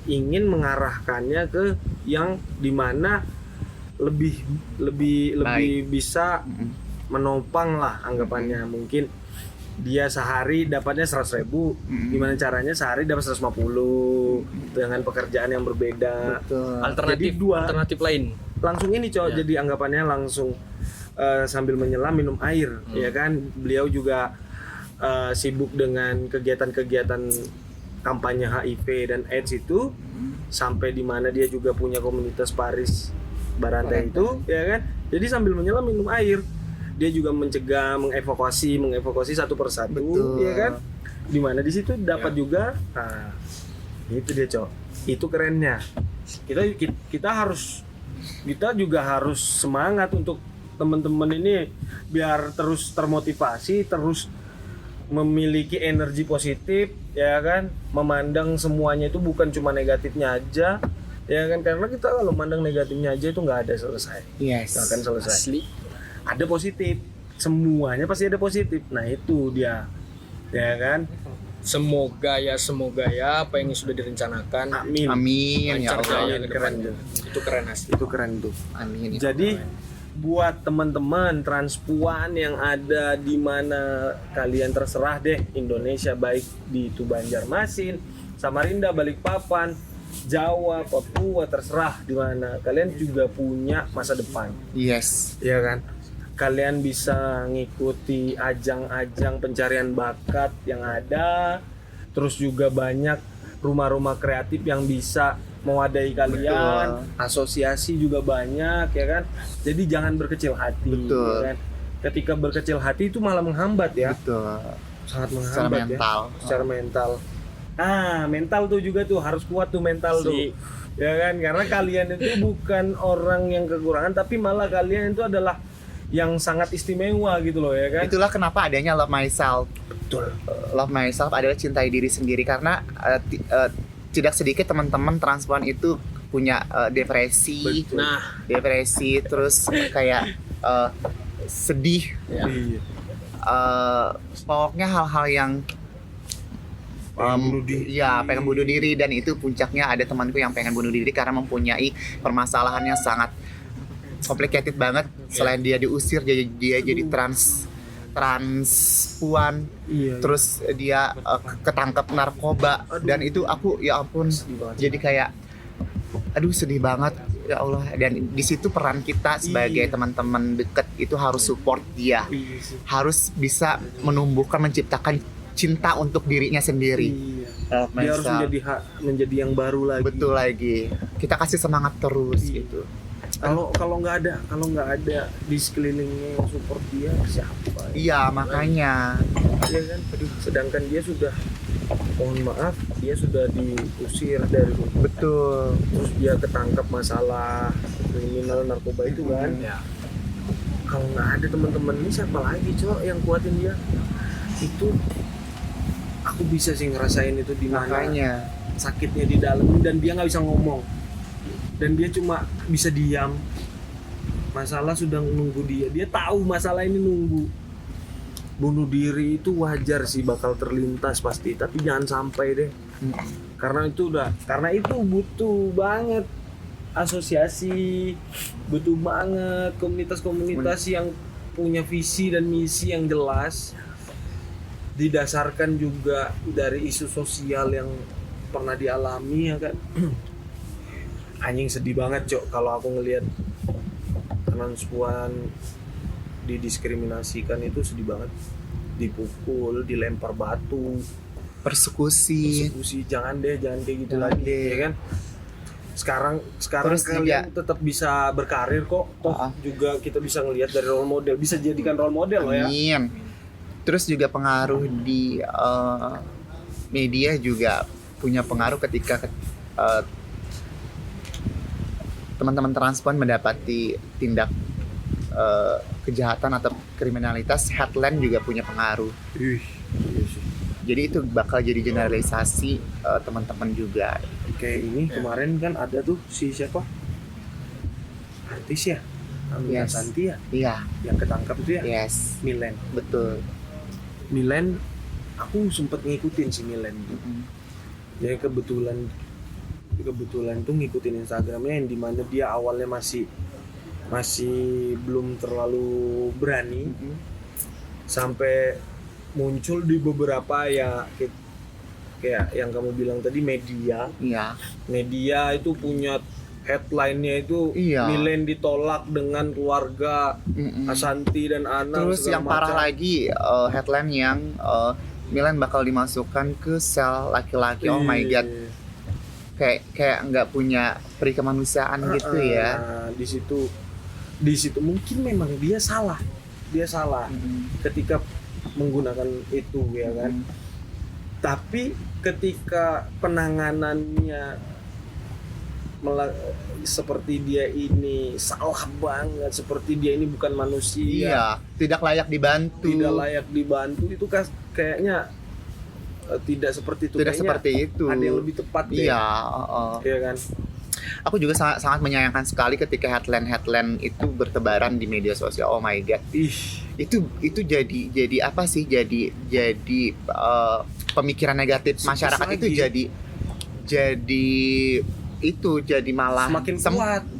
ingin mengarahkannya ke yang dimana lebih bisa menopang lah anggapannya. Mungkin dia sehari dapatnya 100.000, gimana caranya sehari dapat 150 dengan pekerjaan yang berbeda. Alternatif Jadi alternatif lain. langsung ini cowok, Ya. jadi anggapannya langsung sambil menyelam minum air, ya kan. Beliau juga sibuk dengan kegiatan-kegiatan kampanye HIV dan AIDS itu, sampai di mana dia juga punya komunitas Paris Barantai itu, ya kan? Jadi sambil menyelam minum air, dia juga mencegah, mengevakuasi satu persatu, Betul. ya kan? Di mana di situ dapat juga, nah, itu dia Cok, itu kerennya. Kita juga harus semangat untuk teman-teman ini biar terus termotivasi, terus memiliki energi positif, ya kan, memandang semuanya itu bukan cuma negatifnya aja, ya kan, karena kita kalau memandang negatifnya aja itu nggak ada selesai, Yes. nggak akan selesai. Asli. Ada positif, semuanya pasti ada positif. Nah itu dia, ya kan. Semoga ya apa yang sudah direncanakan Amin. Amin ya lancar jaya Allah. ke depannya. Itu keren asli. Itu keren tuh. Amin. Ya Jadi buat teman-teman transpuan yang ada di mana kalian, terserah deh, Indonesia, baik di itu Banjarmasin, Samarinda, Balikpapan, Jawa, Papua, terserah di mana kalian juga punya masa depan, Yes. ya kan? Kalian bisa ngikuti ajang-ajang pencarian bakat yang ada, terus juga banyak rumah-rumah kreatif yang bisa mewadai kalian, asosiasi juga banyak, ya kan? Jadi jangan berkecil hati, Betul. ya kan? Ketika berkecil hati itu malah menghambat ya, Betul. sangat Secara menghambat mental. ya, secara mental. Mental tuh juga tuh harus kuat tuh mental tuh, ya kan? Karena kalian itu bukan orang yang kekurangan, tapi malah kalian itu adalah yang sangat istimewa gitu loh, ya kan? Itulah kenapa adanya Love Myself. Betul. Love Myself adalah cintai diri sendiri, karena tidak sedikit teman-teman transpuan itu punya depresi, Betul. Nah, depresi, terus kayak sedih, ya. Iya. pokoknya hal-hal yang Bunuh diri. ya pengen bunuh diri, dan itu puncaknya ada temanku yang pengen bunuh diri karena mempunyai permasalahan yang sangat complicated banget. Selain dia diusir, dia jadi transpuan, Iya. terus dia ketangkep narkoba. Aduh. Dan itu aku, ya ampun, Sedih banget. jadi kayak aduh sedih banget, ya Allah. Dan di situ peran kita sebagai Iya. teman-teman deket itu harus support dia, Iya sih. harus bisa menumbuhkan, menciptakan cinta untuk dirinya sendiri. Iya. Love Dia harus myself. menjadi yang baru lagi. Betul lagi, kita kasih semangat terus Iya. gitu. Kalau nggak ada di sekelilingnya yang support dia, siapa? Iya, makanya Ya kan? Sedangkan dia sudah, mohon maaf, dia sudah diusir dari rumah. betul. Terus dia ketangkap masalah kriminal narkoba itu kan. Ya. Kalau nggak ada teman-teman ini, siapa lagi Cok yang kuatin dia? Itu aku bisa sih ngerasain itu di mana Makanya sakitnya di dalam, dan dia nggak bisa ngomong, dan dia cuma bisa diam. Masalah sudah nunggu dia tahu masalah ini nunggu. Bunuh diri itu wajar sih, bakal terlintas pasti, tapi jangan sampai deh. Karena itu butuh banget asosiasi, butuh banget komunitas-komunitas yang punya visi dan misi yang jelas, didasarkan juga dari isu sosial yang pernah dialami, ya kan. Anjing, sedih banget Cok kalau aku ngelihat transpuan didiskriminasikan, itu sedih banget. Dipukul, dilempar batu, persekusi. jangan kayak gitu Jangan lagi, deh. ya kan. Sekarang Terus kalian tetap bisa berkarir kok. Juga kita bisa ngelihat dari role model, bisa jadikan role model loh ya. Amin. Terus juga pengaruh di media juga punya pengaruh ketika teman-teman transpuan mendapati tindak kejahatan atau kriminalitas, headline juga punya pengaruh. Iya sih. Jadi itu bakal jadi generalisasi teman-teman juga. Kayak ini kemarin kan ada tuh si siapa? Artis ya? Amira Yes. Santi ya? Iya, Yang ketangkap itu ya? yes, Milen. betul. Milen, aku sempet ngikutin si Milen. Ya kebetulan tuh ngikutin Instagramnya, yang dimana dia awalnya masih belum terlalu berani, sampai muncul di beberapa ya kayak yang kamu bilang tadi, media Iya, itu punya headline-nya itu Iya. Milen ditolak dengan keluarga Ashanti dan Anang. Terus segala yang parah macam. lagi headline yang Milan bakal dimasukkan ke sel laki-laki. Oh my god, kayak nggak punya peri kemanusiaan gitu ya. Nah, di situ mungkin memang dia salah ketika menggunakan itu ya kan. Tapi ketika penanganannya seperti dia ini salah banget, seperti dia ini bukan manusia, Iya, tidak layak dibantu. tidak layak dibantu, itu kayaknya tidak seperti itu. Tidak Kayaknya seperti itu. ada yang lebih tepat deh. Iya, Iya kan. aku juga sangat menyayangkan sekali ketika headline itu bertebaran di media sosial. Oh my god, Ih, itu jadi apa sih? Jadi pemikiran negatif Sukses masyarakat itu lagi. jadi malah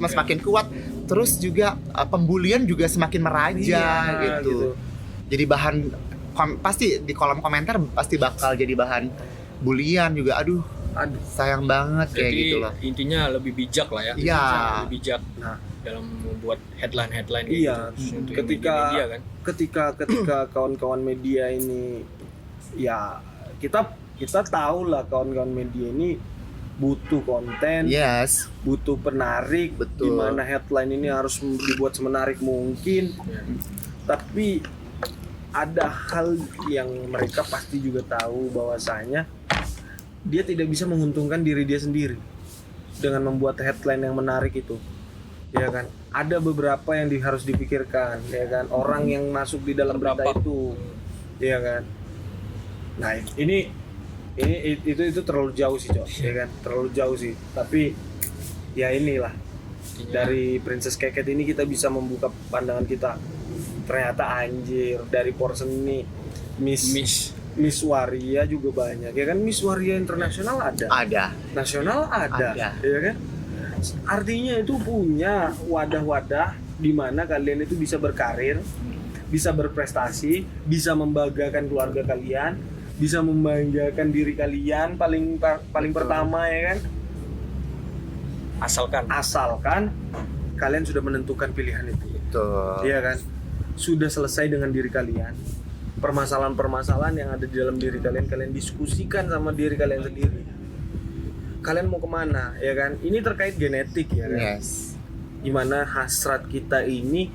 semakin kuat. Terus juga pembulian juga semakin meraja Iya, gitu. Jadi bahan pasti di kolom komentar pasti bakal jadi bahan bulian juga. Aduh, sayang banget kayak Jadi gitu loh. intinya lebih bijak lah ya. Iya. Lebih bijak Nah. dalam membuat headline Iya, gitu. Untuk ketika- media kan. ketika kawan-kawan media ini, ya kita tahu lah kawan-kawan media ini butuh konten, Yes, butuh penarik, Betul. di mana headline ini harus dibuat semenarik mungkin. Ya. Tapi ada hal yang mereka pasti juga tahu bahwasanya dia tidak bisa menguntungkan diri dia sendiri dengan membuat headline yang menarik itu, ya kan. Ada beberapa yang harus dipikirkan, ya kan, orang yang masuk di dalam berita Berapa? itu, ya kan. Nah itu terlalu jauh sih, Cok, ya kan, terlalu jauh sih. Tapi ya inilah, Intinya, dari Princess Keket ini kita bisa membuka pandangan kita. Ternyata anjir, dari portion ini Miss Waria juga banyak, ya kan. Miss Waria internasional ada, nasional ada. Ya kan. Artinya itu punya wadah-wadah di mana kalian itu bisa berkarir, bisa berprestasi, bisa membanggakan keluarga kalian, bisa membanggakan diri kalian paling pertama, ya kan. Asalkan kalian sudah menentukan pilihan itu. betul. Iya kan? Sudah selesai dengan diri kalian. Permasalahan-permasalahan yang ada di dalam diri kalian diskusikan sama diri kalian sendiri. Kalian mau kemana, ya kan? Ini terkait genetik, ya kan? Yes. Gimana hasrat kita ini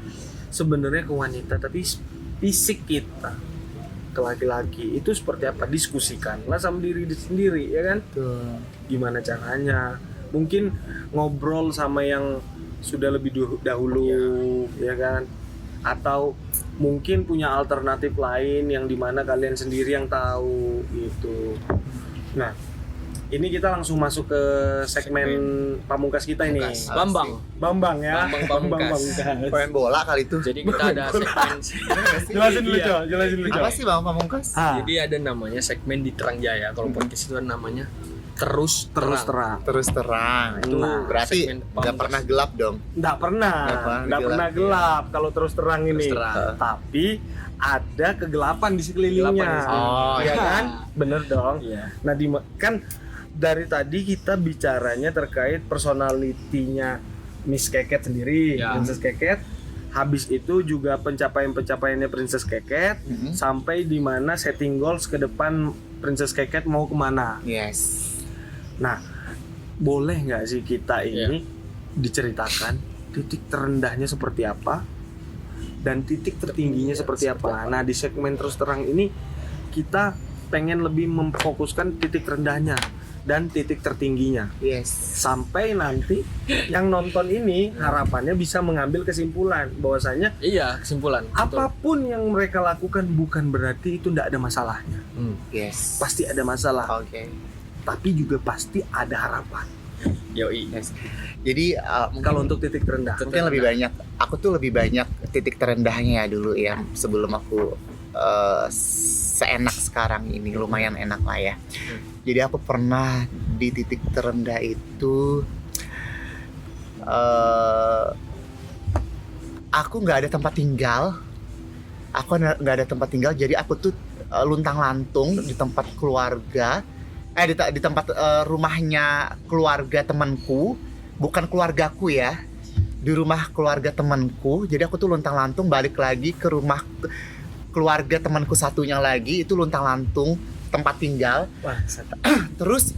sebenarnya ke wanita, tapi fisik kita ke laki-laki itu seperti apa? Diskusikanlah sama diri sendiri, ya kan? Betul. Gimana caranya? Mungkin ngobrol sama yang sudah lebih dahulu, ya kan? Atau mungkin punya alternatif lain yang dimana kalian sendiri yang tahu gitu. Nah, ini kita langsung masuk ke segmen pamungkas kita ini. Pamungkas. Bambang. Bambang ya. Bambang Pamungkas. Pemain bola kali itu. Jadi kita ada segmen. Jelasin dulu, Iya. Cok. Jelasin dulu, Apa Cok. sih Bang Pamungkas? Jadi ada namanya segmen di Terang Jaya. Kalau podcast itu ada namanya terus Terus terang. terang. Terus terang. Itu Nah, berarti segmen nggak Pamungkas. pernah gelap dong. Nggak pernah gelap kalau terus terang ini. Terus terang. Tapi ada kegelapan di sekelilingnya. Kegelapan di sekelilingnya. Oh, ya iya. kan? Bener dong. Iya. Nah, kan dari tadi kita bicaranya terkait personalitinya Miss Keket sendiri, Ya. Princess Keket. Habis itu juga pencapaiannya Princess Keket, sampai di mana setting goals ke depan Princess Keket mau kemana. Yes. Nah, boleh nggak sih kita ini diceritakan titik terendahnya seperti apa dan titik tertingginya seperti apa? Nah, di segmen terus terang ini kita pengen lebih memfokuskan titik rendahnya dan titik tertingginya, Yes. sampai nanti yang nonton ini harapannya bisa mengambil kesimpulan bahwasanya Iya, kesimpulan. Betul. apapun yang mereka lakukan bukan berarti itu tidak ada masalahnya. Yes. Pasti ada masalah, Oke. tapi juga pasti ada harapan. Yoi. Yes. Jadi Kalau untuk titik terendah, mungkin lebih banyak. Aku tuh lebih banyak titik terendahnya ya dulu ya, sebelum aku seenak sekarang ini, lumayan enak lah ya. Jadi aku pernah di titik terendah itu, aku nggak ada tempat tinggal. Aku nggak ada tempat tinggal, jadi aku tuh luntang-lantung di tempat keluarga, di tempat rumahnya keluarga temanku bukan keluargaku ya, di rumah keluarga temanku. Jadi aku tuh luntang-lantung balik lagi ke rumah keluarga temanku satunya lagi, itu luntang-lantung tempat tinggal. Wah, Terus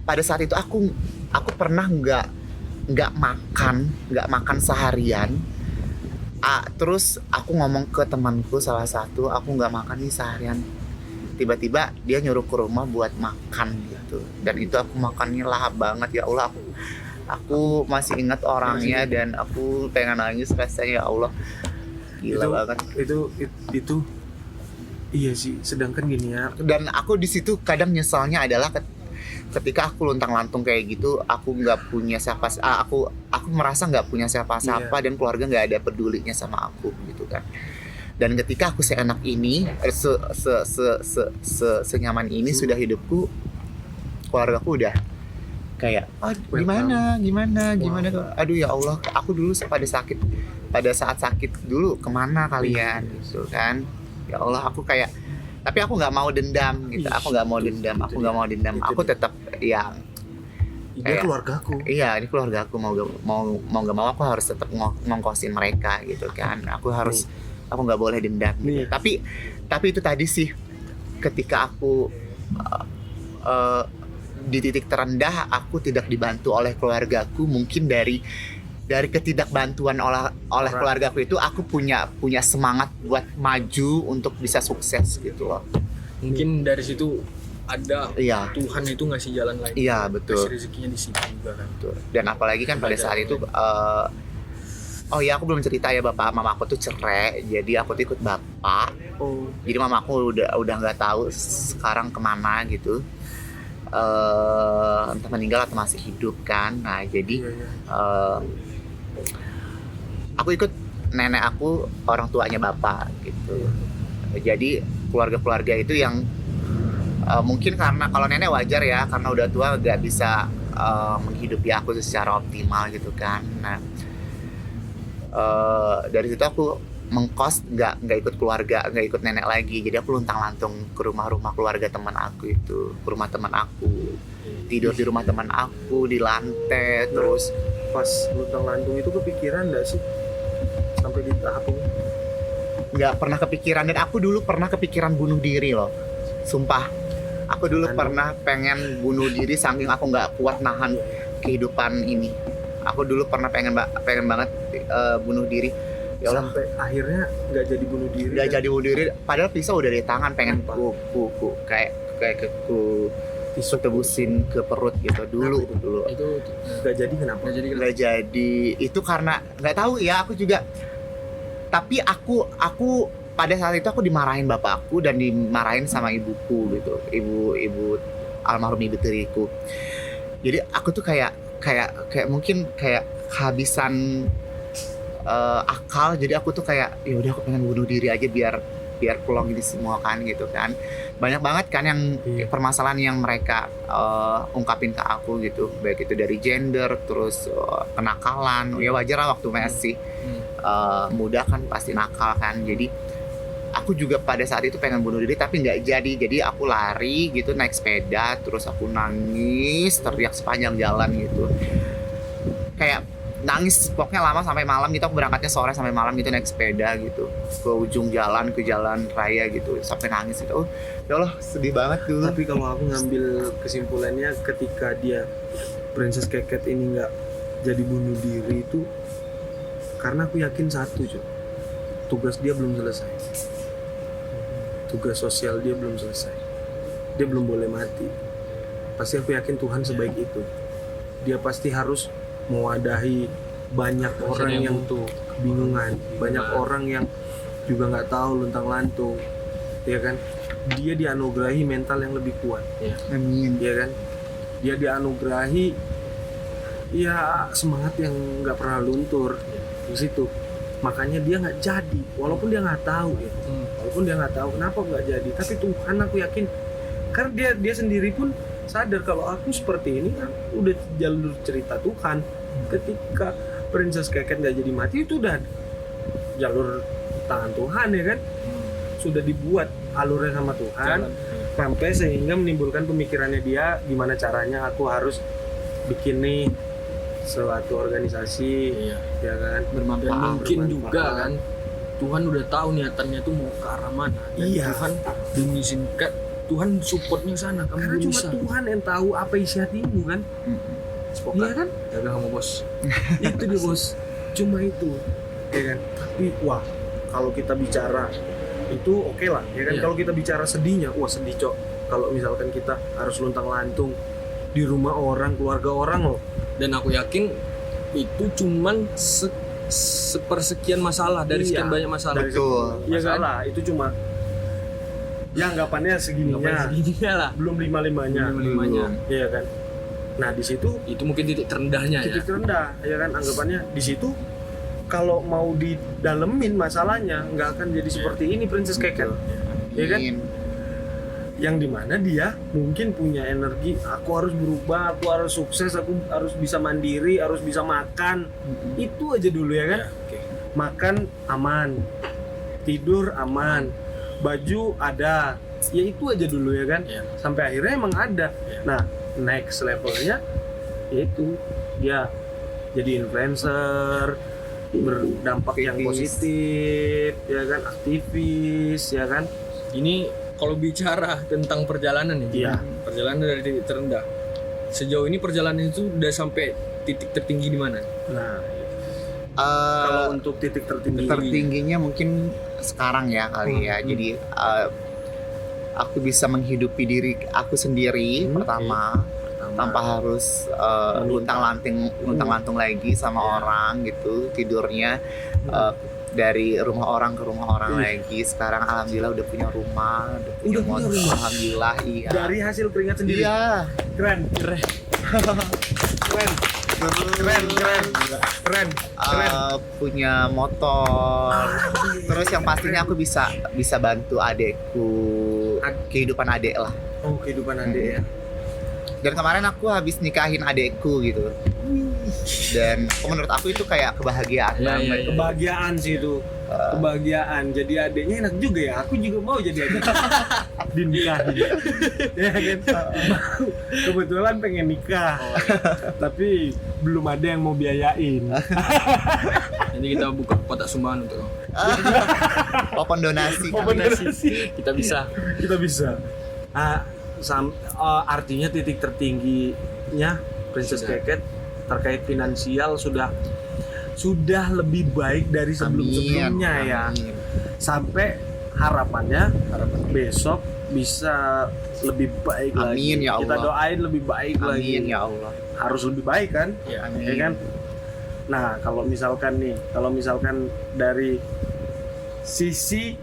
pada saat itu aku pernah nggak makan seharian. Terus aku ngomong ke temanku salah satu, aku nggak makan nih seharian. Tiba-tiba dia nyuruh ke rumah buat makan gitu, dan itu aku makannya lahap banget. Ya Allah, aku masih ingat orangnya dan aku pengen nangis rasanya. Ya Allah, gila banget. Itu iya sih. Sedangkan gini ya, Dan aku di situ kadang nyesalnya adalah ketika aku luntang-lantung kayak gitu, aku nggak punya siapa, aku merasa nggak punya siapa-siapa, dan keluarga nggak ada pedulinya sama aku gitu kan. Dan ketika aku seenak ini, senyaman ini sudah hidupku, keluarga aku udah kayak, gimana, aduh ya Allah, aku dulu pada saat sakit dulu kemana kalian gitu kan. Ya Allah, aku kayak, tapi aku nggak mau dendam gitu. Aku nggak mau dendam. Aku tetap yang dia keluargaku. Iya, ini keluargaku, mau nggak mau aku harus tetap ngongkosin mereka gitu kan. Aku nggak boleh dendam gitu. Tapi itu tadi sih, ketika aku di titik terendah, aku tidak dibantu oleh keluargaku. Mungkin dari ketidakbantuan oleh keluargaku itu, aku punya semangat buat maju untuk bisa sukses gitu loh. Mungkin dari situ ada Tuhan itu ngasih jalan lain. Iya, betul. Kasih rezekinya di situ juga kan. Betul. Dan apalagi kan pada saat itu aku belum cerita ya, bapak mama aku tuh cerai, jadi aku tuh ikut bapak. Jadi mama aku udah nggak tahu sekarang kemana gitu, entah meninggal atau masih hidup kan. Nah jadi aku ikut nenek aku, orang tuanya bapak gitu. Jadi keluarga itu yang mungkin karena kalau nenek wajar ya, karena udah tua gak bisa menghidupi aku secara optimal gitu kan. Nah dari situ aku mengkos, nggak ikut keluarga, nggak ikut nenek lagi. Jadi aku luntang-lantung ke rumah keluarga teman aku itu, ke rumah teman aku, tidur di rumah teman aku di lantai. Terus pas luntang-lantung itu kepikiran nggak sih sampai di tahap ini? Nggak pernah kepikiran, dan aku dulu pernah kepikiran bunuh diri loh, sumpah. Aku dulu pernah pengen bunuh diri saking aku nggak kuat nahan kehidupan ini. Aku dulu pernah pengen banget bunuh diri. Ya Allah, sampai akhirnya nggak jadi bunuh diri. Nggak jadi bunuh diri, padahal pisau udah di tangan, pengen kayak tisu tebusin ke perut gitu dulu. Itu nggak jadi. Kenapa? Nggak jadi itu karena nggak tahu ya, aku juga. Tapi aku pada saat itu aku dimarahin bapakku dan dimarahin sama ibuku gitu, ibu almarhum ibu tiriku. Jadi aku tuh kayak mungkin kayak kehabisan akal. Jadi aku tuh kayak, ya udah aku pengen bunuh diri aja biar pulang ini semua kan gitu kan. Banyak banget kan yang permasalahan yang mereka ungkapin ke aku gitu, baik itu dari gender, terus kenakalan. Ya wajar lah, waktu masih muda kan pasti nakal kan. Jadi aku juga pada saat itu pengen bunuh diri tapi nggak jadi. Jadi aku lari gitu, naik sepeda, terus aku nangis teriak sepanjang jalan gitu, kayak nangis pokoknya lama sampai malam gitu. Aku berangkatnya sore sampai malam gitu, naik sepeda gitu ke ujung jalan, ke jalan raya gitu, sampai nangis gitu. Ya Allah, sedih banget dulu. Tapi kalau aku ngambil kesimpulannya, ketika dia Princess Keket ini nggak jadi bunuh diri itu karena aku yakin satu, tugas dia belum selesai. Tugas sosial dia belum selesai. Dia belum boleh mati. Pasti aku yakin Tuhan sebaik itu. Dia pasti harus mewadahi banyak orang yang kebingungan, banyak orang yang juga nggak tahu luntang-lantung, ya kan? Dia dianugerahi mental yang lebih kuat, amin, ya kan? Dia dianugerahi ya semangat yang nggak pernah luntur di situ. Makanya dia nggak jadi, walaupun dia nggak tahu ya, walaupun dia nggak tahu kenapa nggak jadi. Tapi Tuhan, aku yakin, karena dia sendiri pun sadar kalau aku seperti ini kan udah jalur cerita Tuhan. Ketika Princess Keket nggak jadi mati, itu udah jalur tangan Tuhan ya kan, sudah dibuat alurnya sama Tuhan. sampai sehingga menimbulkan pemikirannya dia gimana caranya aku harus bikin nih suatu organisasi, Iya. ya kan. Dan Bermanfaat. mungkin bermanfaat. juga kan Tuhan udah tahu niatannya tuh mau ke arah mana. Dan Iya. Tuhan mengizinkan, Tuhan supportnya sana. Kamu Karena cuma bisa. Tuhan yang tahu apa isi hatimu kan. Sepakat. Iya kan? Jaga kamu bos. Itu dia bos, cuma itu, ya kan. Tapi wah, kalau kita bicara itu oke lah, ya kan. Iya. Kalau kita bicara sedihnya, wah sedih cok. Kalau misalkan kita harus luntang lantung di rumah orang, keluarga orang loh. Dan aku yakin itu cuman sepersekian masalah dari Iya. sekian banyak masalah. Dari Betul. Ya Masalah. salah, itu cuma ya anggapannya segininya, Segininya lah. belum lima-limanya, Lima-limanya. ya kan. Nah di situ Itu mungkin titik terendahnya ya. titik terendah, ya kan, anggapannya di situ. Kalau mau didalemin masalahnya, nggak akan jadi seperti ini Princess Keket, ya kan? Amin. Yang dimana dia mungkin punya energi, aku harus berubah, aku harus sukses, aku harus bisa mandiri, harus bisa makan. Itu aja dulu ya kan. Oke. Makan aman, tidur aman, baju ada, ya itu aja dulu ya kan. Iya. Sampai akhirnya emang ada. Iya. Nah next levelnya yaitu dia jadi influencer, berdampak yang Aktivis. positif, ya kan, aktivis, ya kan. Ini kalau bicara tentang perjalanan nih, Iya. perjalanan dari titik terendah. Sejauh ini perjalanan itu udah sampai titik tertinggi di mana? Nah Eh, kalau untuk titik tertinggi, tertingginya mungkin sekarang ya kali ya. Jadi aku bisa menghidupi diri aku sendiri pertama, tanpa harus luntang-lantung lagi sama orang gitu, tidurnya dari rumah orang ke rumah orang lagi. Sekarang alhamdulillah udah punya rumah, udah punya Udah punya motor. rumah? Alhamdulillah, iya. dari hasil keringat sendiri. Iya. Keren, keren, keren, keren, keren, keren, keren. Punya motor. Terus yang pastinya aku bisa bantu adekku, kehidupan adek lah. Oh kehidupan adek ya. Dan kemarin aku habis nikahin adekku gitu. Dan menurut aku itu kayak kebahagiaan Iya, banget. iya. Kebahagiaan sih itu, kebahagiaan. Jadi adeknya enak juga ya. Aku juga mau jadi adek. Dinikahin, ya kan. Mau. Kebetulan pengen nikah, tapi belum ada yang mau biayain. Jadi kita buka kotak sumbangan untuk Open donasi. kita bisa. Kita bisa. Artinya titik tertingginya Princess Sudah. Keket terkait finansial sudah lebih baik dari sebelum-sebelumnya ya. Amin. Sampai harapannya besok bisa lebih baik lagi. Amin, ya Kita Allah. doain lebih baik lagi. Amin ya Allah. Harus lebih baik kan? Ya. Amin. Ya kan? Nah, kalau misalkan dari sisi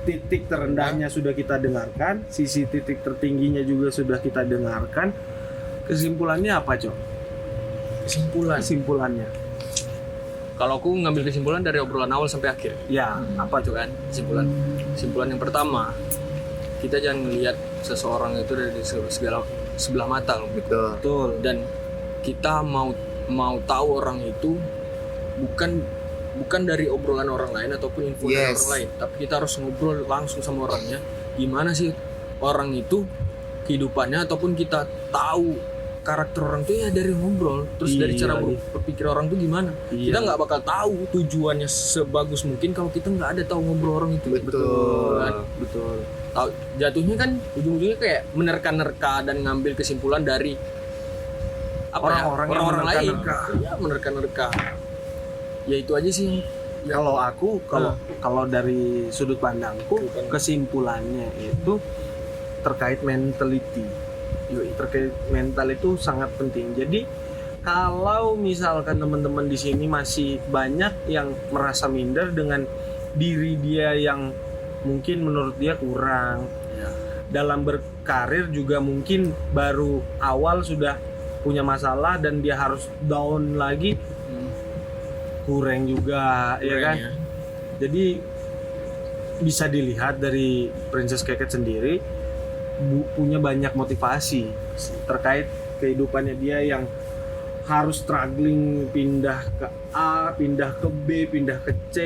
titik terendahnya sudah kita dengarkan, sisi titik tertingginya juga sudah kita dengarkan. Kesimpulannya apa, Cok? Kesimpulannya. Kalau aku ngambil kesimpulan dari obrolan awal sampai akhir. Ya, Apa tuh kan kesimpulan? Kesimpulan yang pertama, kita jangan melihat seseorang itu dari sebelah mata loh. Betul. betul. Dan kita mau tahu orang itu bukan dari obrolan orang lain ataupun info dari Yes. orang lain, tapi kita harus ngobrol langsung sama orangnya. Gimana sih orang itu kehidupannya, ataupun kita tahu karakter orang itu ya dari ngobrol, terus dari Iya cara lagi. berpikir orang tuh gimana. Iya. Kita nggak bakal tahu tujuannya sebagus mungkin kalau kita nggak ada tahu ngobrol orang itu. Betul. Kan? Betul. Tahu jatuhnya kan ujung-ujungnya kayak menerka-nerka dan ngambil kesimpulan dari Orang-orang yang orang lain. menerka-nerka. Ya, menerka-nerka. Ya itu aja sih. Kalau aku, kalau dari sudut pandangku, kesimpulannya itu terkait mentality. Terkait mental itu sangat penting. Jadi kalau misalkan teman-teman di sini masih banyak yang merasa minder dengan diri dia yang mungkin menurut dia kurang, Ya. dalam berkarir juga mungkin baru awal sudah punya masalah dan dia harus down lagi, kurang juga, ya kan? Kurangnya. Jadi bisa dilihat dari Princess Keket sendiri punya banyak motivasi terkait kehidupannya dia yang harus struggling pindah ke A, pindah ke B, pindah ke C,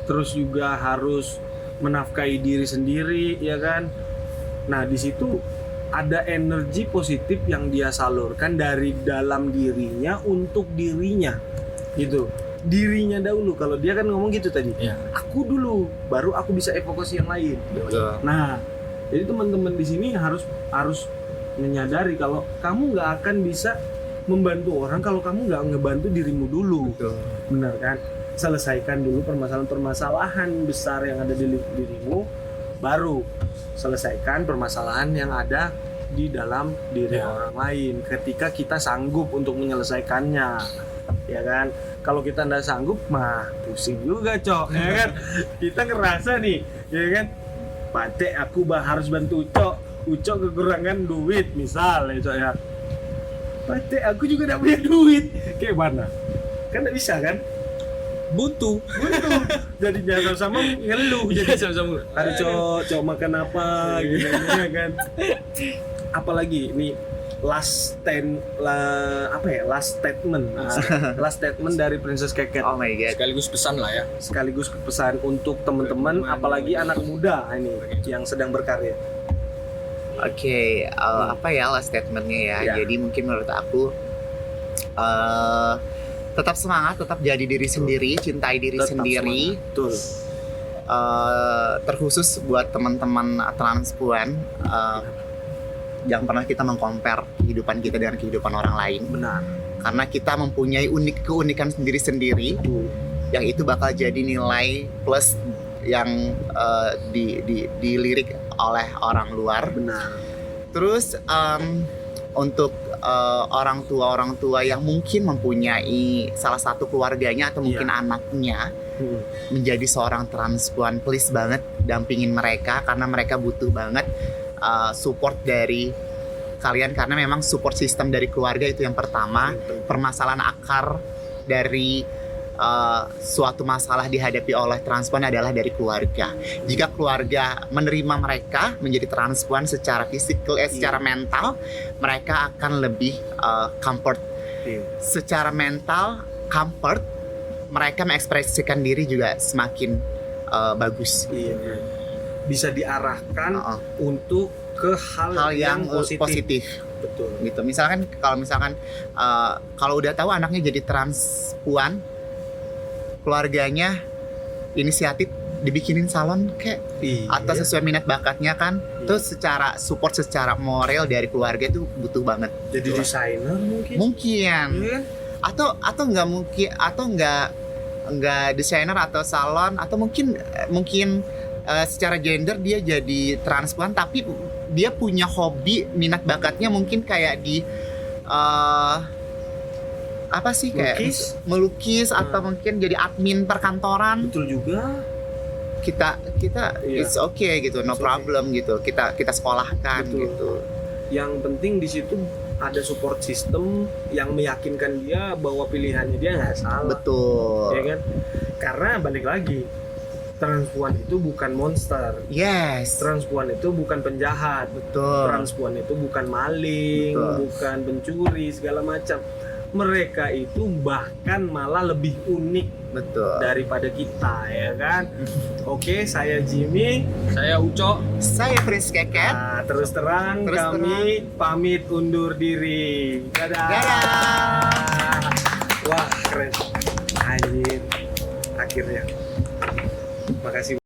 terus juga harus menafkahi diri sendiri, ya kan? Nah, di situ ada energi positif yang dia salurkan dari dalam dirinya untuk dirinya. Gitu. Dirinya dahulu. Kalau dia kan ngomong gitu tadi. Iya. Aku dulu, baru aku bisa evakuasi yang lain. Betul. Nah, jadi teman-teman di sini harus menyadari kalau kamu nggak akan bisa membantu orang kalau kamu nggak ngebantu dirimu dulu. Betul. Benar kan? Selesaikan dulu permasalahan-permasalahan besar yang ada di dirimu, baru selesaikan permasalahan yang ada di dalam diri Ya. orang lain. Ketika kita sanggup untuk menyelesaikannya, ya kan? Kalau kita nggak sanggup, mah pusing juga, Cok. Ya kan? Kita ngerasa nih, ya kan? Pate, aku harus bantu Ucok kekurangan duit, misal ya, Cok ya. Pate, aku juga nggak punya duit. Kayak mana? Kan nggak bisa kan? Butuh. Jadinya sama-sama ngeluh. Jadi Sama-sama. aduh cok makan apa gitu ya kan. Apalagi ini last statement dari Princess Keket. Oh my god. Sekaligus pesan lah ya. Sekaligus pesan untuk teman-teman, apalagi anak muda ini yang sedang berkarya. Oke, apa ya last statementnya ya? Ya. Jadi mungkin menurut aku tetap semangat, tetap jadi diri sendiri, cintai diri Tetap sendiri. semangat. Betul. Terkhusus buat teman-teman transpuan, jangan pernah kita meng-compare kehidupan kita dengan kehidupan orang lain, Benar. karena kita mempunyai keunikan sendiri-sendiri Betul. yang itu bakal jadi nilai plus yang dilirik oleh orang luar. Benar. Terus untuk orang tua yang mungkin mempunyai salah satu keluarganya atau mungkin anaknya menjadi seorang transpuan, please banget dampingin mereka karena mereka butuh banget support dari kalian, karena memang support system dari keluarga itu yang pertama. Permasalahan akar dari suatu masalah dihadapi oleh transpuan adalah dari keluarga. Jika keluarga menerima mereka menjadi transpuan secara fisikal, secara mental, mereka akan lebih comfort. Secara mental, comfort, mereka mengekspresikan diri juga semakin bagus. Iya. Bisa diarahkan untuk ke hal yang positif. Betul. Gitu. Misalkan kalau udah tahu anaknya jadi transpuan, keluarganya inisiatif dibikinin salon kayak atau sesuai minat bakatnya kan. Terus secara support secara moral dari keluarga itu butuh banget. Jadi desainer mungkin. Mungkin. Iya. Atau nggak mungkin, atau nggak desainer atau salon, atau mungkin secara gender dia jadi transpuan tapi dia punya hobi, minat bakatnya mungkin kayak di apa sih, kayak melukis atau mungkin jadi admin perkantoran. Betul juga. Kita it's okay gitu, no problem gitu. Kita sekolahkan. Betul. Gitu. Yang penting di situ ada support system yang meyakinkan dia bahwa pilihannya dia nggak salah. Betul. Ya kan? Karena balik lagi, transpuan itu bukan monster. Yes. Transpuan itu bukan penjahat. Betul. Transpuan itu bukan maling, Betul. bukan pencuri segala macam. Mereka itu bahkan malah lebih unik Betul. daripada kita, ya kan? Oke, saya Jimmy. Saya Uco. Saya Prince Keket. Nah, terus terang kami pamit undur diri. Dadah. Dadah. Wah, keren. Anjir. Akhirnya. Makasih.